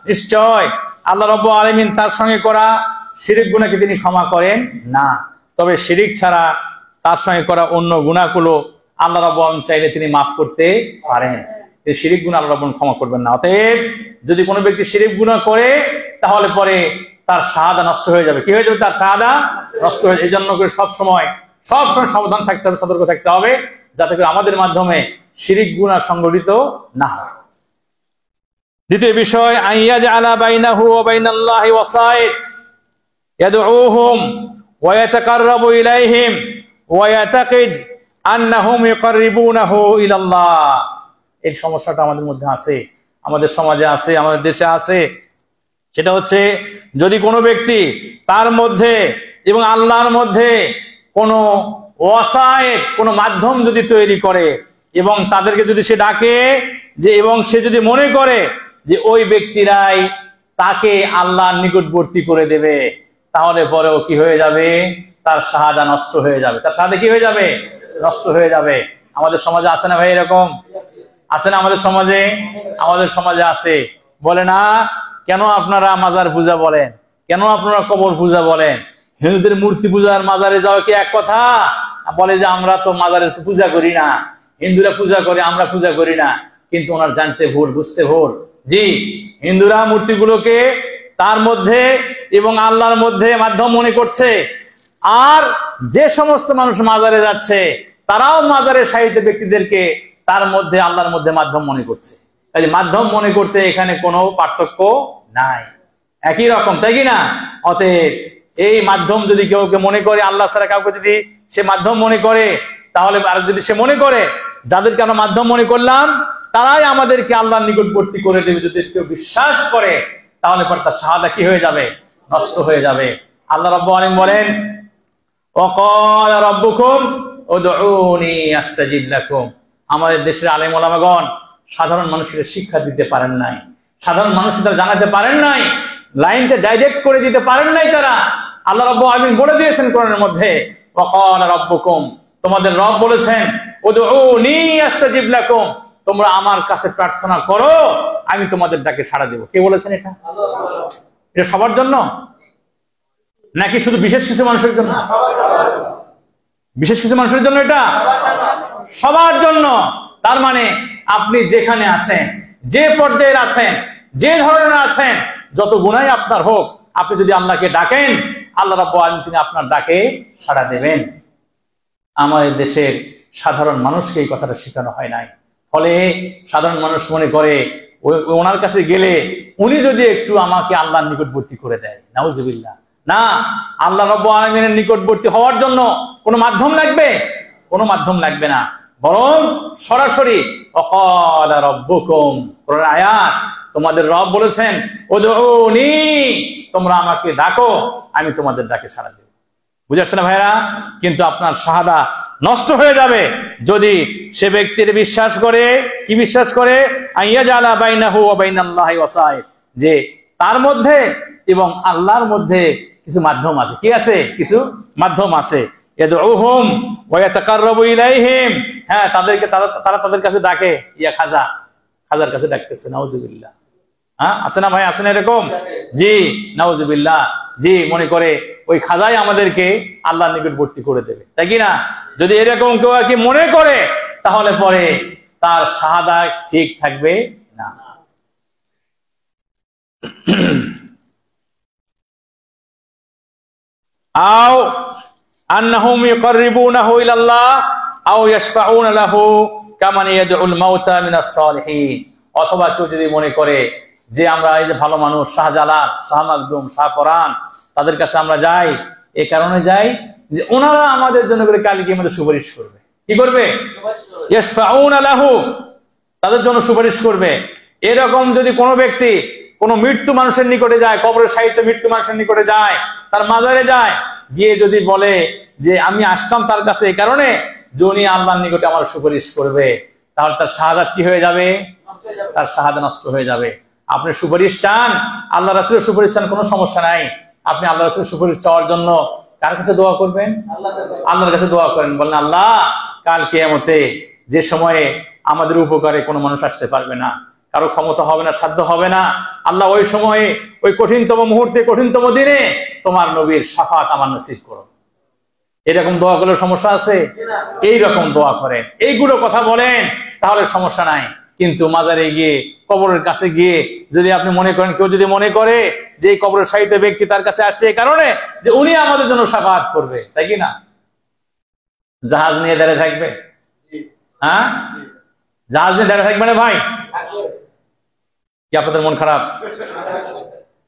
নিশ্চয় আল্লাহ রাব্বুল আলামিন তার সঙ্গে করা শিরিক গুনাহকে তিনি ক্ষমা করেন না, তবে শিরিক ছাড়া তার সঙ্গে করা অন্য গুনাহগুলো আল্লাহ রাব্বুল আলামিন চাইলে তিনি মাফ করতে পারেন। এই শিরিক গুনাহ আল্লাহ রাব্বুল ক্ষমা করবেন না। অতএব যদি কোনো ব্যক্তি শিরিক গুনাহ করে, তাহলে পরে তার শাহাদা নষ্ট হয়ে যাবে। কি হয়ে যাবে? তার শাহাদা নষ্ট হয়ে যাবে। এই জন্য করে সবসময় সাবধান থাকতে হবে, সতর্ক থাকতে হবে, যাতে করে আমাদের মাধ্যমে শিরিক গুনাহ সংগঠিত না হয়। দ্বিতীয় বিষয়, আইয়াজআলা বাইনাহু ওয়া বাইনাল্লাহি ওয়াসাইত ইয়াদউহুম ওয়া ইয়াতাকাররাবু ইলাইহিম ওয়া ইয়াতাকিদ আন্নাহুম ইউকাররিবুনাহু ইলাল্লাহ। এই সমস্যাটা আমাদের মধ্যে আছে, আমাদের সমাজে আছে, আমাদের দেশে আছে। সেটা হচ্ছে, যদি কোনো ব্যক্তি তার মধ্যে এবং আল্লাহর মধ্যে কোনো ওয়াসায়েত, কোনো মাধ্যম যদি তৈরি করে, এবং তাদেরকে যদি সে ডাকে, যে এবং সে যদি মনে করে যে ওই ব্যক্তিরাই তাকে আল্লাহর নিকটবর্তী করে দেবে, তাহলে পরেও কি হয়ে যাবে? তার শাহাদা নষ্ট হয়ে যাবে। তার শাহাদা কি হয়ে যাবে? নষ্ট হয়ে যাবে। আমাদের সমাজে আছে না ভাই এরকম? আছে না আমাদের সমাজে? আমাদের সমাজে আছে। বলে না, কেন আপনারা মাজার পূজা বলেন, কেন আপনারা কবর পূজা বলেন? হিন্দুদের মূর্তি পূজার মাজারে যাওয়া কি এক কথা? বলে যে আমরা তো মাজারের পূজা করি না, হিন্দুরা পূজা করে, আমরা পূজা করি না। কিন্তু ওনার জানতে ভুল, বুঝতে ভুল। জি, হিন্দুরা মূর্তিগুলোকে তার মধ্যে এবং আল্লাহর মধ্যে মাধ্যম মনে করছে। আর যে সমস্ত মানুষ মাজারে যাচ্ছে তারাও মাজারের সাহিত্য ব্যক্তিদেরকে তার মধ্যে আল্লাহর মধ্যে মাধ্যম মনে করছে। কাজে মাধ্যম মনে করতে এখানে কোনো পার্থক্য নাই, একই রকম, তাই কি না? অতএব এই মাধ্যম যদি কেউ মনে করে, আল্লাহ ছাড়া কাউকে যদি সে মাধ্যম মনে করে, তাহলে আর যদি সে মনে করে যাদেরকে আমরা মাধ্যম মনে করলাম তারাই আমাদেরকে আল্লাহর নিকটবর্তী করে দেবে, যদি কেউ বিশ্বাস করে, তাহলে পরে তার শাহাদা কি হয়ে যাবে? নষ্ট হয়ে যাবে। আল্লাহ রাব্বুল আলামিন বলেন, ওয়াকালা রাব্বুকুম উদউনি আস্তাজিব লাকুম। আমাদের দেশের আলেম ওলামাগণ সাধারণ মানুষকে শিক্ষা দিতে পারেন নাই, সাধারণ মানুষকে তারা জানাতে পারেন নাই, লাইনটা ডাইরেক্ট করে দিতে পারেন নাই তারা। আল্লাহ রাব্বুল আলামিন বলে দিয়েছেন কোরআনের মধ্যে, ওয়াকালা রাব্বুকুম, তোমাদের রব বলেছেন, উদউনি আস্তাজিব লাকুম, তোমরা আমার কাছে প্রার্থনা করো, আমি তোমাদের ডাকে সাড়া দেব। কে বলেছেন এটা? এটা সবার জন্য নাকি শুধু বিশেষ কিছু মানুষের জন্য? বিশেষ কিছু মানুষের জন্য, এটা সবার জন্য। তার মানে আপনি যেখানে আছেন, যে পর্যায়ে আছেন, যে ধরনের আছেন, যত গুনাহ আপনার হোক, আপনি যদি আল্লাহকে ডাকেন, আল্লাহ রাব্বুল আলামিন তিনি আপনার ডাকে সাড়া দেবেন। আমাদের দেশের সাধারণ মানুষকে এই কথাটা শেখানো হয় নাই। ফলে সাধারণ মানুষ মনে করে ওনার কাছে গেলে উনি যদি একটু আমাকে আল্লাহর নিকটবর্তী করে দেয়, নাউজুবিল্লাহ। না, আল্লাহ রাব্বুল আলামিনের নিকটবর্তী হওয়ার জন্য কোনো মাধ্যম লাগবে? কোনো মাধ্যম লাগবে না, বরং সরাসরি ওয়াকালা রাব্বুকুম, কোরআন আয়াত, তোমাদের রব বলেছেন উদউনি, তোমরা আমাকে ডাকো, আমি তোমাদের ডাকে সাড়া দেব। বুঝাচ্ছে না ভাইরা? কিন্তু আপনার শাহাদা নষ্ট হয়ে যাবে যদি সে ব্যক্তির বিশ্বাস করে, কি বিশ্বাস করে? আইয়াজালা বাইনাহু ওয়া বাইনাল্লাহি ওয়াসাইত, যে তার মধ্যে এবং আল্লাহর মধ্যে কিছু মাধ্যম আছে। কি আছে? কিছু মাধ্যম আছে। ইয়াদউহুম ওয়া ইয়াতাকাররাবু ইলাইহিম, হ্যাঁ, তাদেরকে তারা তাদের কাছে ডাকে, ইয়া খাজা, খাজার কাছে ডাকতেছে, নাউজুবিল্লাহ। হ্যাঁ, আছে না ভাই? আছে না এরকম? জি, নাউজুবিল্লাহ। জি, মনে করে ওই খাজাই আমাদেরকে আল্লাহর নিকটবর্তী করে দেবে, তাই কি না? যদি এরকম কেউ আর কি মনে করে, তাহলে পরে তার শাহাদা ঠিক থাকবে না। আও আন্নাহুম ইউকাররিবুনাহু ইলাল্লাহ আও ইয়াশফাউনা লাহু কামান ইয়াদউল মাউতা মিনাস সালিহিন। অথবা কেউ যদি মনে করে যে আমরা এই যে ভালো মানুষ, শাহজালাল, শাহ মাকদুম, শাহ পরান, তাদের কাছে আমরা যাই, এই কারণে যাই যে ওনারা আমাদের জন্য করে কাল কিয়ামতে সুপারিশ করবে। কি করবে? ইয়াশফাউনা লাহু, তাদের জন্য সুপারিশ করবে। এরকম যদি কোনো ব্যক্তি কোনো মৃত্যু মানুষের নিকটে যায়, কবরের সাহিত্যে মৃত্যু মানুষের নিকটে যায়, তার মাজারে যায়, গিয়ে যদি বলে যে আমি আসলাম তার কাছে এই কারণে যে উনি আল্লাহর নিকটে আমার সুপারিশ করবে, তাহলে তার শাহাদাত কি হয়ে যাবে? তার শাহাদা নষ্ট হয়ে যাবে। আপনি সুপারিশ চান, আল্লাহ রাসূলের সুপারিশ চান, কোনো সমস্যা নাই। আপনি আল্লাহ রাসূলের সুপারিশ চাওয়ার জন্য কার কাছে দোয়া করবেন? আল্লাহর কাছে দোয়া করেন, বলেন আল্লাহ, কাল কিয়ামতে যে সময়ে আমাদের উপকারে কোনো মানুষ আসতে পারবে না, কারো ক্ষমতা হবে না, সাধ্য হবে না, আল্লাহ ওই সময়ে, ওই কঠিনতম মুহূর্তে, কঠিনতম দিনে তোমার নবীর শাফাত আমার নসিব করো। এরকম দোয়া করলে সমস্যা আছে? এইরকম দোয়া করেন, এইগুলো কথা বলেন, তাহলে সমস্যা নাই। কিন্তু মাজারে গিয়ে, কবরের কাছে গিয়ে যদি আপনি মনে করেন, কেউ যদি মনে করে যে এই কবরের সাহিত্য ব্যক্তি তার কাছে আসছে এই কারণে যে উনি আমাদের জন্য শাফাত করবে, তাই কি না? জাহাজ নিয়ে দাঁড়িয়ে থাকবে? হ্যাঁ, জাহাজ নিয়ে দাঁড়িয়ে থাকবে না ভাই? কি আপনাদের মন খারাপ?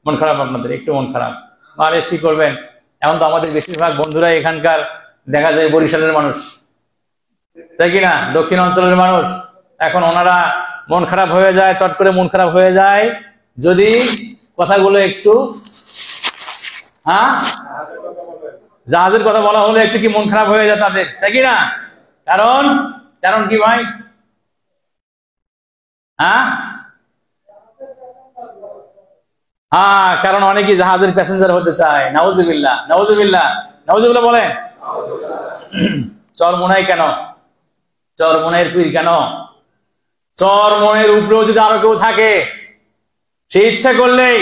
মন খারাপ আপনাদের? একটু মন খারাপ, তাহলে কি করবেন? এখন তো আমাদের বেশিরভাগ বন্ধুরা এখানকার দেখা যায় বরিশালের মানুষ, তাই কি না? দক্ষিণ অঞ্চলের মানুষ। এখন ওনারা মন খারাপ হয়ে যায়, চট করে মন খারাপ হয়ে যায় যদি কথাগুলো একটু, হ্যাঁ, জাহাজের কথা বলা হলে একটু কি মন খারাপ হয়ে যায় তাদের, তাই কি না? কারণ কারণ কি ভাই? হ্যাঁ, হ্যাঁ, কারণ অনেকেই জাহাজের প্যাসেঞ্জার হতে চায়। নাউজুবিল্লাহ, নাউজুবিল্লাহ, নাউজুবিল্লাহ বলেন। চরমোনাই কেন? চরমোনাইয়ের পীর কেন? চরমনের উপরেও যদি আরো কেউ থাকে, সে ইচ্ছা করলেই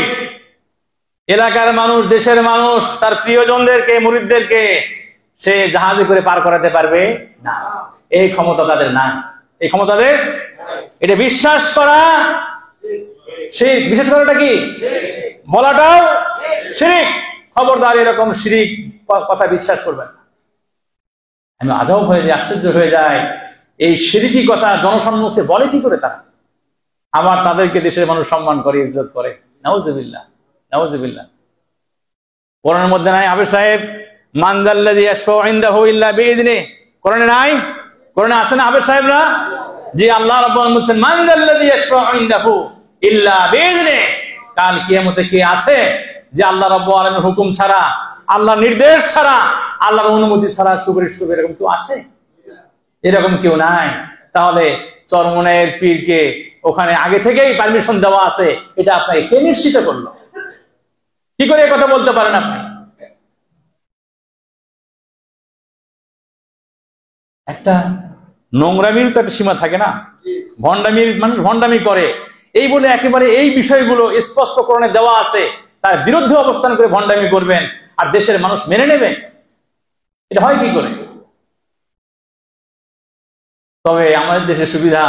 এলাকার মানুষ, দেশের মানুষ, তার প্রিয়জনদেরকে, মুরিদদেরকে সে জাহাজে করে পার করাতে পারবে না। এই ক্ষমতা তাদের নাই, এই ক্ষমতা তাদের। এটা বিশ্বাস করা শিরক। বিশ্বাস করাটা কি? বলাটাও শিরক। খবরদার এরকম শিরক কথা বিশ্বাস করবেন না। আমি আজব হয়ে যাই, আশ্চর্য হয়ে যায়, এই শিরকি কথা জনসম্মুখে বলে কি করে তারা? আবার তাদেরকে দেশের মানুষ সম্মান করে, ইজ্জত করে। নাউজুবিল্লাহ, নাউজুবিল্লাহ। কোরআনের মধ্যে নাই হাফেজ সাহেব, মান যাল্লাযী ইয়াশফাউ ইনদাহু ইল্লা বিইযনিহি? কোরআনে নাই? কোরআনে আছে না হাফেজ সাহেব না? জি, আল্লাহ রাব্বুল আলামিন বলছেন মান যাল্লাযী ইয়াশফাউ ইনদাহু ইল্লা বিইযনিহি। কাল কিয়ামতে কে আছে যে আল্লাহ রাব্বুল আলামিনের হুকুম ছাড়া, আল্লাহর নির্দেশ ছাড়া, আল্লাহর অনুমতি ছাড়া সুপারিশ করবে? এরকম কেউ আছে? এরকম কেউ নাই। তাহলে চরমনের পীরকে ওখানে আগে থেকেই পারমিশন দেওয়া আছে, এটা আপনাকে কে নিশ্চিত করলো? কি করে কথা বলতে পারেন আপনি? একটা নোংরামির তো একটা সীমা থাকে না? ভণ্ডামির মানুষ ভণ্ডামি করে, এই বলে একেবারে এই বিষয়গুলো স্পষ্ট কোরআনে দেওয়া আছে, তার বিরুদ্ধে অবস্থান করে ভণ্ডামি করবেন আর দেশের মানুষ মেনে নেবে? এটা হয় কি করে? তবে আমাদের দেশের সুবিধা,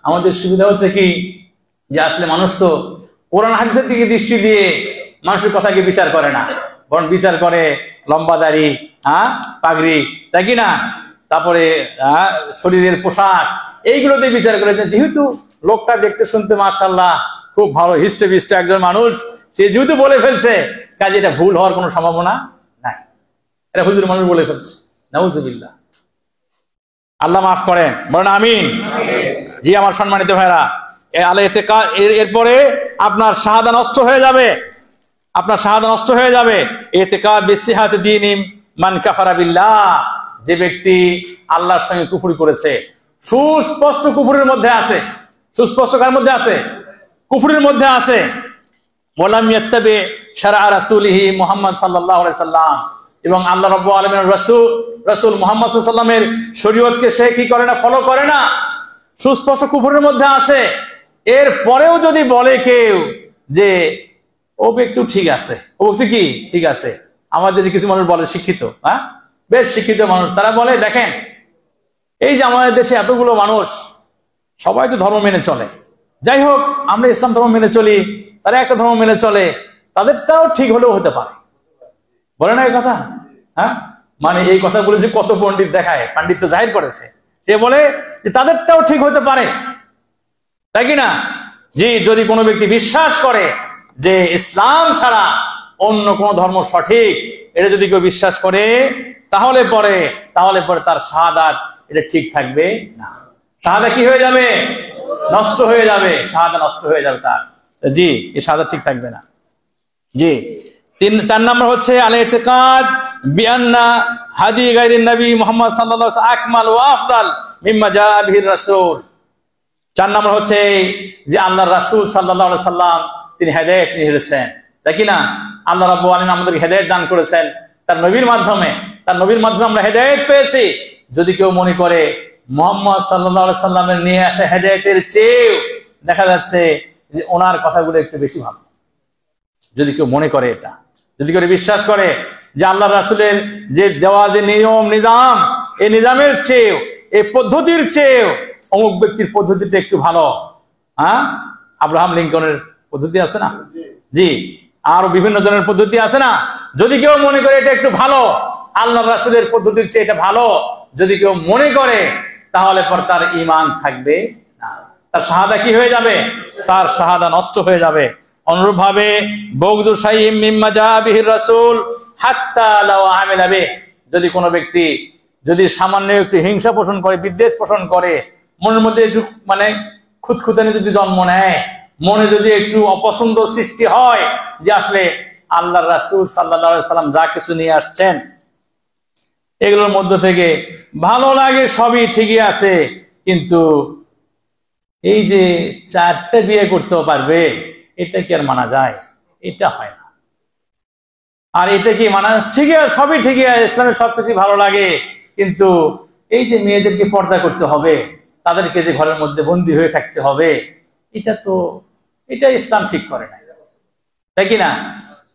আমাদের সুবিধা হচ্ছে কি, যে আসলে মানুষ তো কোরআন হাদিসের দিকে দৃষ্টি দিয়ে মানুষের কথাকে বিচার করে না, বরং বিচার করে লম্বা দাড়ি, পাগড়ি, তাই কি না? তারপরে শরীরের পোশাক, এইগুলোতে বিচার করে। যেহেতু লোকটা দেখতে শুনতে মাশাআল্লাহ খুব ভালো, হিস্টে বিস্টে একজন মানুষ, সে যেহেতু বলে ফেলছে, কাজে এটা ভুল হওয়ার কোনো সম্ভাবনা নাই। এটা হুজুর মানুষ বলে ফেলছে। নাউজুবিল্লাহ। আল্লাহ মাফ করেন, বলেন আমিন। জি আমার সম্মানিত ভাইরা, এরপরে আপনার শাহাদা নষ্ট হয়ে যাবে, আপনার শাহাদা নষ্ট হয়ে যাবে। ইতিকাদ বিসিহাতি দীনিম মান কাফারা বিল্লাহ। যে ব্যক্তি আল্লাহর সঙ্গে কুফরি করেছে, সুস্পষ্ট কুফরির মধ্যে আছে, সুস্পষ্ট কার মধ্যে আছে? কুফরির মধ্যে আছে। ওয়ালাম ইয়াত্তাবি শারআ রাসূলিহি মুহাম্মদ সাল্লাল্লাহু আলাইহি সাল্লাম, এবং আল্লাহ রাব্বুল আলামিনের রাসূল মুহাম্মদ সাল্লাল্লাহু আলাইহি সাল্লামের শরীয়তকে সে কি করে না? ফলো করে না। সুস্পষ্ট কুফরের মধ্যে আছে। এর পরেও যদি বলে কেউ যে ও ব্যক্তি ঠিক আছে, ও ব্যক্তি কি ঠিক আছে, আমাদের কিছু মানুষ বলে শিক্ষিত, বেশ শিক্ষিত মানুষ, তারা বলে দেখেন এই যে আমাদের দেশে এতগুলো মানুষ সবাই তো ধর্ম মেনে চলে, যাই হোক আমরা ইসলাম ধর্ম মেনে চলি, তারা একটা ধর্ম মেনে চলে, তাদেরটাও ঠিক হলেও হতে পারে। বলে না এই কথা? মানে এই কথাগুলো যে কত পণ্ডিত দেখায়, পাণ্ডিত্য জাহির করেছে, সে বলে যে তাদেরটাও ঠিক হতে পারে, তাই কি না? জি, যদি কোনো ব্যক্তি বিশ্বাস করে যে ইসলাম ছাড়া অন্য কোন ধর্ম সঠিক, এটা যদি কেউ বিশ্বাস করে, তাহলে পরে তার শাহাদাত এটা ঠিক থাকবে না। শাহাদা কি হয়ে যাবে? নষ্ট হয়ে যাবে। শাহাদা নষ্ট হয়ে যাবে তার। জি, এই শাহাদা ঠিক থাকবে না। জি, 4 নম্বর হচ্ছে আল ইতিকাদ বিআন্না হাদি গায়রিন নবী মুহাম্মদ সাল্লাল্লাহু আলাইহি ওয়াসাল্লাম আকমাল ওয়া আফদাল মিম্মা জাআ বিহির রাসূল। 4 নম্বর হচ্ছে যে আল্লাহর রাসূল সাল্লাল্লাহু আলাইহি সাল্লাম তিনি হেদায়েত নিয়ে এসেছেন, তাই কি না? আল্লাহ রাব্বুল আলামিন আমাদেরকে হেদায়েত দান করেছেন তার নবীর মাধ্যমে, আমরা হেদায়েত পেয়েছি। যদি কেউ মনে করে মুহাম্মদ সাল্লাল্লাহু আলাইহি সাল্লামের নিয়ে আসা হেদায়েতের চেয়ে দেখা যাচ্ছে যে ওনার কথাগুলো একটু বেশি ভালো, যদি কেউ মনে করে, এটা যদি কেউ বিশ্বাস করে যে আল্লাহ রাসূলের যে দেওয়া যে নিয়ম নিজাম, এই নিজামের চেয়ে, এই পদ্ধতির চেয়ে অমুক ব্যক্তির পদ্ধতিটা একটু ভালো, আব্রাহাম লিঙ্কনের পদ্ধতি আছে না, জি, আরো বিভিন্ন জনের পদ্ধতি আছে না, যদি কেউ মনে করে এটা একটু ভালো, আল্লাহ রাসূলের পদ্ধতির চেয়ে এটা ভালো, যদি কেউ মনে করে, তাহলে পর তার ঈমান থাকবে না, তার শাহাদা কি হয়ে যাবে? তার শাহাদা নষ্ট হয়ে যাবে। অনুরূপ ভাবে বগদু শাইইম মিম্মা জাআ বিহির রাসূল হাত্তা লাউ আমিলা বিহি, যদি কোনো ব্যক্তি যদি সামান্য একটু হিংসা পোষণ করে, বিদ্বেষ পোষণ করে, মনের মধ্যে একটু মানে খুঁতখুঁতানি যদি জন্ম নেয়, মনে যদি একটু অপছন্দ সৃষ্টি হয় যে আসলে আল্লাহর রাসূল সাল্লাল্লাহু আলাইহি সাল্লাম যা কিছু নিয়ে আসছেন এগুলোর মধ্যে থেকে ভালো লাগে, সবই ঠিকই আছে, কিন্তু এই যে 4টা বিয়ে করতেও পারবে, এটা কি আর মানা যায়? এটা হয় না। আর এটা কি মানা? ঠিকই আছে, সবই ঠিকই আছে, ইসলামের সবকিছু ভালো লাগে, কিন্তু এই যে মেয়েদেরকে পর্দা করতে হবে, তাদেরকে যে ঘরের মধ্যে বন্দী হয়ে থাকতে হবে, এটা ইসলাম ঠিক করে না, তাই কিনা?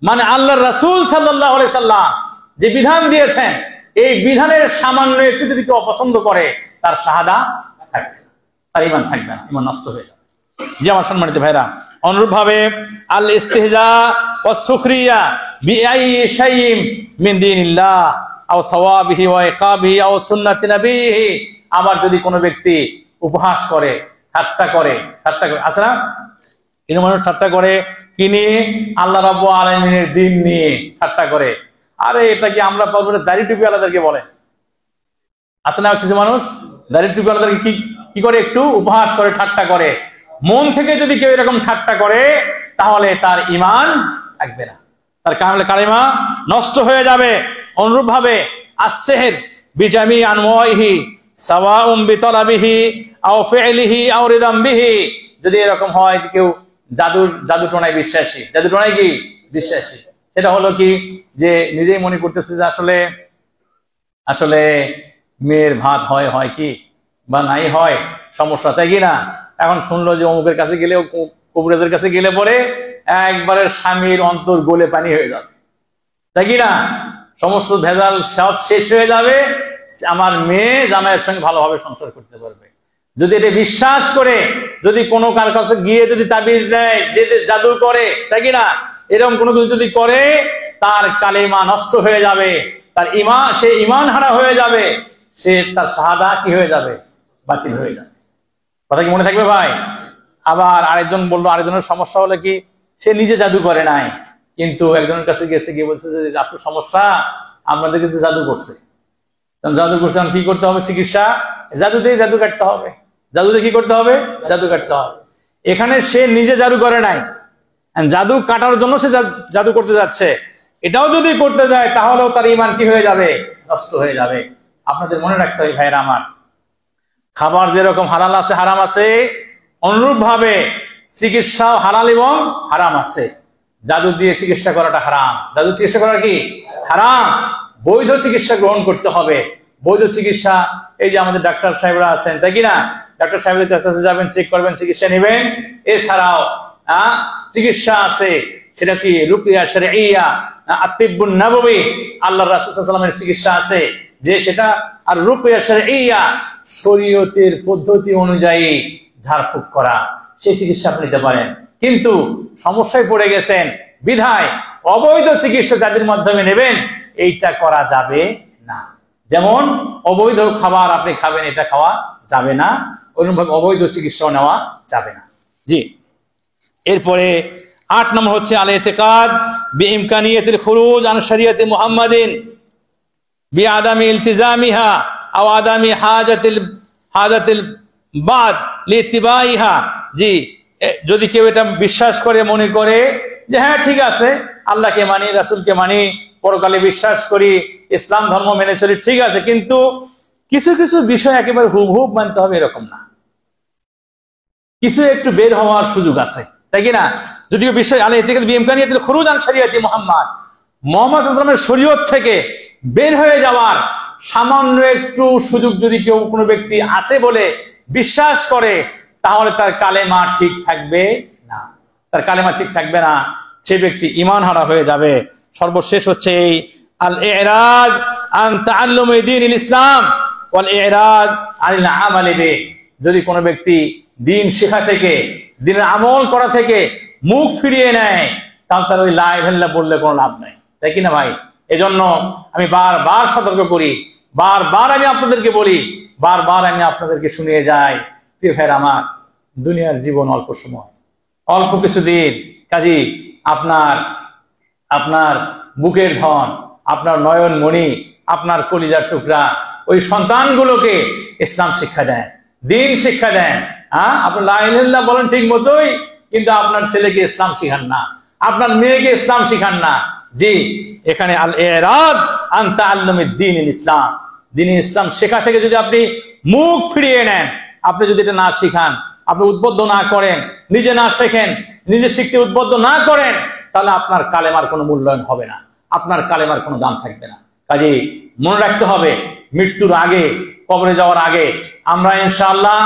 মানে আল্লাহর রাসূল সাল্লাল্লাহু আলাইহি সাল্লাম যে বিধান দিয়েছেন, এই বিধানের সামান্য একটু যদি কেউ অপছন্দ করে, তার শাহাদা থাকবে না, তার ঈমান থাকবে না, ঈমান নষ্ট হয়ে যাবে। জি আমার সম্মানিত ভাইরা, অনুরূপ ভাবে আল ইস্তিহজা ওয়াস সুখরিয়া বিআই শাইইন মিন দীনিল্লাহ আও সাওয়াবিহি ওয়া ইকাবিহি আও সুন্নাতি নবীহি, আবার যদি কোনো ব্যক্তি উপহাস করে, ঠাট্টা করে আছে না, এরকম মানুষ ঠাট্টা করে কি নিয়ে? আল্লাহ রাব্বুল আলামিনের দ্বীন নিয়ে ঠাট্টা করে। আরে এটা কি আমরা পারবো? দাড়ি টুপি আলাদাকে বলে, আছে না কিছু মানুষ দাড়ি টুপি আলাদাকে কি করে? একটু উপহাস করে, ঠাট্টা করে। মন থেকে যদি কেউ এরকম ঠাট্টা করে, তাহলে তার ঈমান থাকবে না, তার কালিমা নষ্ট হয়ে যাবে। অনুরূপ ভাবে আসসিহর বিজামি আনওয়াইহি সাওয়াউম বিতলাবিহি আও ফি'লিহি আও রিদাম বিহি, যদি এরকম হয় যে কেউ জাদু টোনায় বিশ্বাসী, জাদু টোনায় কি বিশ্বাসী, সেটা হলো কি যে নিজেই মনে করতেছে যে আসলে মেয়ের ভাত হয় কি বা নাই হয়, সমস্যা, তাই কি না? এখন শুনলো যে অমুকের কাছে গেলে, কবিরাজের কাছে গেলে পরে একবারে স্বামীর অন্তর গলে পানি হয়ে যাবে, তাই কি না? সমস্ত ভেজাল সব শেষ হয়ে যাবে, আমার মেয়ে জামাইয়ের সঙ্গে ভালোভাবে সংসার করতে পারবে। যদি এটা বিশ্বাস করে, যদি কোনো কার কাছে গিয়ে যদি তাবিজ নেয়, যে জাদু করে, তাই কি না, এরকম কোনো কিছু যদি করে, তার কালিমা নষ্ট হয়ে যাবে, তার সে ঈমান হারা হয়ে যাবে, তার শাহাদা কি হয়ে যাবে? বাতিল হয়ে যাবে। কথা কি মনে থাকবে ভাই? আবার আরেকজন বললো, আরেকজনের সমস্যা হলো কি, সে নিজে জাদু করে নাই, কিন্তু একজনের কাছে গেছে, গিয়ে বলছে যে আসল সমস্যা আমাদের কিন্তু জাদু করছে, কি করতে হবে? চিকিৎসা জাদু দিয়ে জাদু কাটতে হবে, জাদু দিয়ে কি করতে হবে? জাদু কাটতে হবে। এখানে সে নিজে জাদু করে নাই, জাদু কাটার জন্য সে জাদু করতে যাচ্ছে, এটাও যদি করতে যায়, তাহলেও তার ঈমান কি হয়ে যাবে? নষ্ট হয়ে যাবে। আপনাদের মনে রাখতে হবে ভাইরা আমার, খাবার যেরকম হালাল আছে, হারাম আছে, অনুরূপ ভাবে চিকিৎসাও হালাল এবং হারাম আছে। জাদু দিয়ে চিকিৎসা করাটা হারাম, জাদু চিকিৎসা করা কি হারাম। বৈধ চিকিৎসা গ্রহণ করতে হবে। বৈধ চিকিৎসা, এই যে আমাদের ডাক্তার সাহেবরা আছেন, তাই কিনা, ডাক্তার সাহেবদের কাছে যাবেন, চেক করবেন, চিকিৎসা নেবেন। এছাড়াও চিকিৎসা আছে, সেটা কি রুকিয়া শরঈয়া, আত-তিব্বুন নববী, আল্লাহর রাসূল সাল্লাল্লাহু আলাইহি ওয়াসাল্লামের চিকিৎসা আছে, যে সেটা আর রুকিয়া শরঈয়া, শরীয়তের পদ্ধতি অনুযায়ী ঝাড়ফুঁক করা, সেই চিকিৎসা আপনি নিতে পারেন। কিন্তু সমস্যায় পড়ে গেছেন বিধায় অবৈধ চিকিৎসা যাদের মাধ্যমে নেবেন, এইটা করা যাবে না। যেমন অবৈধ খাবার আপনি খাবেন, এটা খাওয়া যাবে না, ওইরকমভাবে অবৈধ চিকিৎসাও নেওয়া যাবে না। জি, এরপরে ৮ নম্বর হচ্ছে আল ইতিকাদ বিইমকানিয়াতিল খুরুজ আন শরিয়তি মুহাম্মাদিন বিআদামি ইলতিজামিহা আও আদামি হাজাতিল বাদ লিইতিবাইহা। জি, যদি কেউ এটা বিশ্বাস করে, মনে করে যে হ্যাঁ ঠিক আছে, আল্লাহকে মানি, রাসূলকে মানি, পরকালে বিশ্বাস করি, ইসলাম ধর্ম মেনে চলি, ঠিক আছে, কিন্তু কিছু কিছু বিষয় একেবারে হুবহুব মানতে হবে এরকম না, কিছু একটু বের হওয়ার সুযোগ আছে, তাই কিনা? যদিও বিষয় আল ইতিকাদ বিইমকানিয়াতিল খুরুজ আন শরিয়তি মুহাম্মদ সাল্লাল্লাহু আলাইহি ওয়াসাল্লামের শরীয়ত থেকে বের হয়ে যাওয়ার সামান্য একটু সুযোগ যদি কেউ কোনো ব্যক্তি আছে বলে বিশ্বাস করে, তাহলে তার কালেমা ঠিক থাকবে না, তার কালেমা ঠিক থাকবে না, সে ব্যক্তি ঈমান হারা হয়ে যাবে। সর্বশেষ হচ্ছে এই আল ইরাদ আন তাআল্লুমি দীনিল ইসলাম ওয়াল ইরাদ আনিল আমালি বিহি। যদি কোনো ব্যক্তি দিন শেখা থেকে, দিনের আমল করা থেকে মুখ ফিরিয়ে নেয়, তাহলে তার ওই লা ইলাহা ইল্লাল্লাহ বললে কোনো লাভ নাই, তাই কিনা ভাই? এজন্য আমি বারবার সতর্ক করি, বারবার আমি আপনাদেরকে বলি, বারবার আমি আপনাদেরকে শুনিয়ে যাই, প্রিয় ভাইরা আমার, দুনিয়ার জীবন অল্প সময়, অল্প কিছুদিন, কাজী আপনার বুকের ধন, আপনার নয়নমণি, আপনার কলিজার টুকরা, ওই সন্তানগুলোকে ইসলাম শিক্ষা দেন, দিন শিক্ষা দেন। আপনি লা ইলাহা ইল্লাল্লাহ বলেন ঠিক মতোই, কিন্তু আপনার ছেলেকে ইসলাম শিখান না, আপনার মেয়েকে ইসলাম শিখান না। জি, এখানে আল ইরাদ আন তাআল্লুমিদ দীনিল ইসলাম, দ্বীন ইসলাম শেখা থেকে যদি আপনি মুখ ফিরিয়ে নেন, আপনি যদি এটা না শিখান, আপনি উদ্বুদ্ধ না করেন, নিজে না শেখেন, নিজে শিখতে উদ্বুদ্ধ না করেন, তাহলে আপনার কালেমার কোনো মূল্যায়ন হবে না, আপনার কালেমার কোনো দাম থাকবে না। কাজেই মনে রাখতে হবে, মৃত্যুর আগে কবরে যাওয়ার আগে আমরা ইনশাআল্লাহ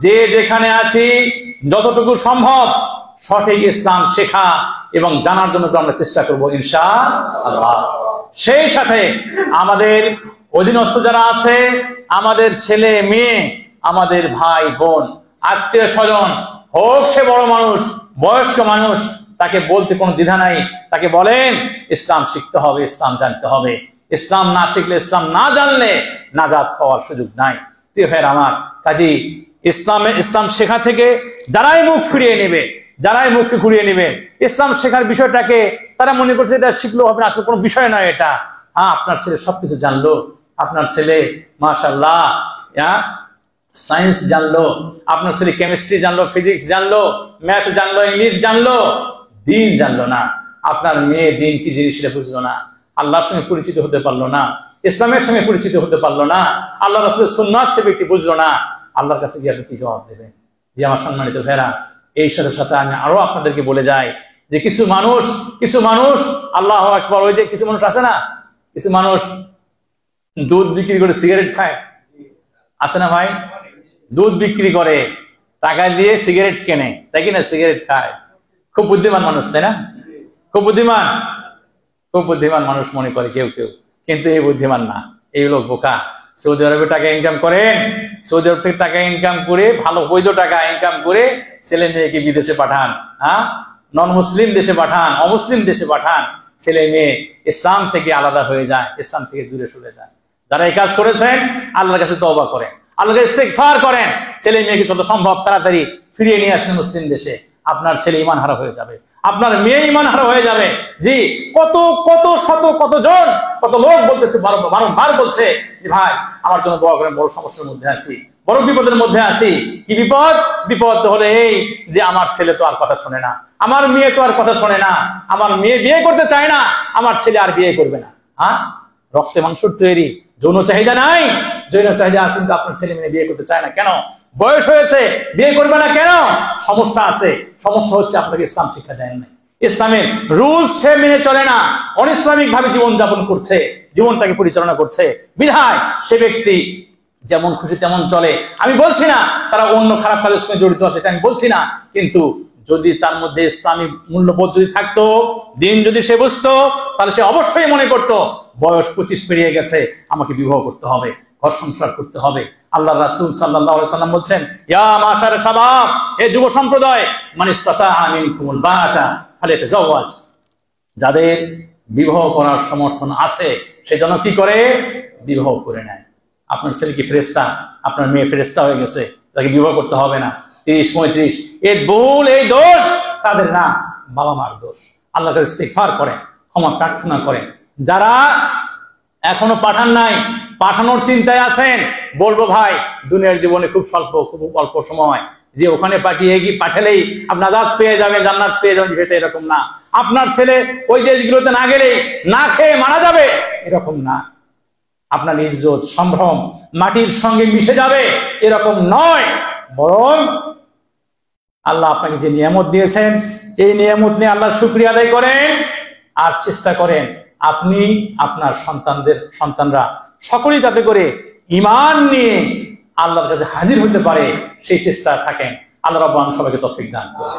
যে যেখানে আছি যতটুকু সম্ভব সঠিক ইসলাম শেখা এবং জানার জন্য আমরা চেষ্টা করব ইনশাআল্লাহ। সেই সাথে আমাদের অধীনস্থ যারা আছে, আমাদের ছেলে মেয়ে, আমাদের ভাই বোন, আত্মীয় স্বজন, হোক সে বড় মানুষ, বয়স্ক মানুষ, তাকে বলতে কোনো দ্বিধা নাই। তাকে বলেন ইসলাম শিখতে হবে, ইসলাম জানতে হবে। ইসলাম না শিখলে, ইসলাম না জানলে নাজাত পাওয়ার সুযোগ নাই। প্রিয় ভাইয়ের আমার, কাজী ইসলাম শেখা থেকে যারাই মুখ ফিরিয়ে নেবে, যারাই মুখকে ঘুরিয়ে নেবে, ইসলাম শেখার বিষয়টাকে তারা মনে করছে এটা শিখলেও হবে না, আসলে কোনো বিষয় নয় এটা। হ্যাঁ, আপনার ছেলে সবকিছু জানলো, আপনার ছেলে মাশাআল্লাহ সায়েন্স জানলো, আপনার ছেলে কেমিস্ট্রি জানলো, ফিজিক্স জানলো, ম্যাথ জানলো, ইংলিশ জানলো, দিন জানলো না। আপনার মেয়ে দিন কি জিনিস সেটা বুঝলো না, আল্লাহর সঙ্গে পরিচিত হতে পারলো না, ইসলামের সঙ্গে পরিচিত হতে পারলো না, আল্লাহ রাসূলের সুন্নাত সে ব্যক্তি বুঝলো না। আল্লাহর কাছে গিয়ে আপনি কি জবাব দেবেন? যে আমার সম্মানিত ভাইরা, এই সাথে সাথে আমি আরো আপনাদেরকে বলে যাই যে কিছু মানুষ আল্লাহু আকবার, ওই যে কিছু মানুষ আছে না, কিছু মানুষ দুধ বিক্রি করে সিগারেট খায়, আছে না ভাই? দুধ বিক্রি করে, টাকা দিয়ে সিগারেট কেনে, তাই কিনা সিগারেট খায়। খুব বুদ্ধিমান মানুষ, তাই না? খুব বুদ্ধিমান মানুষ মনে করে কেউ, কিন্তু এই বুদ্ধিমান না, এই লোক বোকা। সৌদি আরবে টাকা ইনকাম করেন, সৌদি আরব থেকে টাকা ইনকাম করে, ভালো বৈধ টাকা ইনকাম করে ছেলে মেয়েকে বিদেশে পাঠান, হ্যাঁ, নন মুসলিম দেশে পাঠান, অমুসলিম দেশে পাঠান। ছেলে মেয়ে ইসলাম থেকে আলাদা হয়ে যায়, ইসলাম থেকে দূরে সরে যায়। যারা এই কাজ করেছেন আল্লাহর কাছে তওবা করেন, আল্লাহর কাছে ইস্তিগফার করেন, ছেলে মেয়েকে যত সম্ভব তাড়াতাড়ি ফিরিয়ে নিয়ে আসেন মুসলিম দেশে। আপনার ছেলে ঈমান হারা হয়ে যাবে, আপনার মেয়ে ঈমান হারা হয়ে যাবে। জি, কত লোক বলতেছে, বারবার বলছে যে ভাই আমার জন্য দোয়া করেন, বড় সমস্যার মধ্যে আছি, বড় বিপদের মধ্যে আছি। কি বিপদ হলে এই যে আমার ছেলে তো আর কথা শোনে না, আমার মেয়ে তো আর কথা শোনে না, আমার মেয়ে বিয়ে করতে চায় না, আমার ছেলে আর বিয়ে করবে না। হ্যাঁ, রক্তে মাংসের তৈরি, যৌন চাহিদা নাই, যৌন চাহিদা আছে কিন্তু আপনার ছেলে মেয়ে বিয়ে করতে চায় না কেন? বয়স হয়েছে, বিয়ে করবে না কেন? সমস্যা আছে। সমস্যা হচ্ছে আপনাকে ইসলাম শিক্ষা দেন নাই, ইসলামের রুলস সে মেনে চলে না, অনিসলামিক ভাবে জীবনযাপন করছে, জীবনটাকে পরিচালনা করছে। বিধায় সে ব্যক্তি যেমন খুশি তেমন চলে। আমি বলছি না তারা অন্য খারাপ কাজের সঙ্গে জড়িত আছে, আমি বলছি না, কিন্তু যদি তার মধ্যে ইসলামী মূল্যবোধ যদি থাকতো, দিন যদি সে বুঝতো, তাহলে সে অবশ্যই মনে করতো বয়স 25 পেরিয়ে গেছে, আমাকে বিবাহ করতে হবে, ঘর সংসার করতে হবে। আল্লাহ রাসূল সাল্লাল্লাহু আলাইহি সাল্লাম বলছেন, ইয়া মাশার শাবাব, হে যুব সম্প্রদায়, মান ইসতাতাআ মিনকুমুল বাআতা ফালিয়াতাজাওয়াজ, যাদের বিবাহ করার সমর্থন আছে সেজন্য কি করে? বিবাহ করে নেয়। আপনার ছেলে কি ফেরেশতা? আপনার মেয়ে ফেরেশতা হয়ে গেছে, তাকে বিবাহ করতে হবে না। 30-35 এই ভুল, এই দোষ তাদের না, বাবা মার দোষ। আল্লাহর কাছে ইস্তিগফার করেন, ক্ষমা প্রার্থনা করেন। যারা এখনো পাঠান নাই, পাঠানোর চিন্তায় আছেন, বলবো ভাই দুনিয়ার জীবনে খুব অল্প সময়, যে ওখানে পাঠালেই আপনি নাজাত পেয়ে যাবেন, জান্নাত পেয়ে যাবেন, সেটা এরকম না। আপনার ছেলে ওই দেশগুলোতে না গেলেই না খেয়ে মারা যাবে, এরকম না। আপনার ইজ্জত সম্ভ্রম মাটির সঙ্গে মিশে যাবে, এরকম নয়। বরং আল্লাহ আপনাকে যে নিয়ামত দিয়েছেন, এই নিয়ামত নিয়ে আল্লাহর শুকরিয়া আদায় করেন, আর চেষ্টা করেন আপনি আপনার সন্তানরা সকলেই যাতে করে ঈমান নিয়ে আল্লাহর কাছে হাজির হতে পারে, সেই চেষ্টা থাকেন। আল্লাহ রাব্বুল আলামিন সবাইকে তৌফিক দান করুন।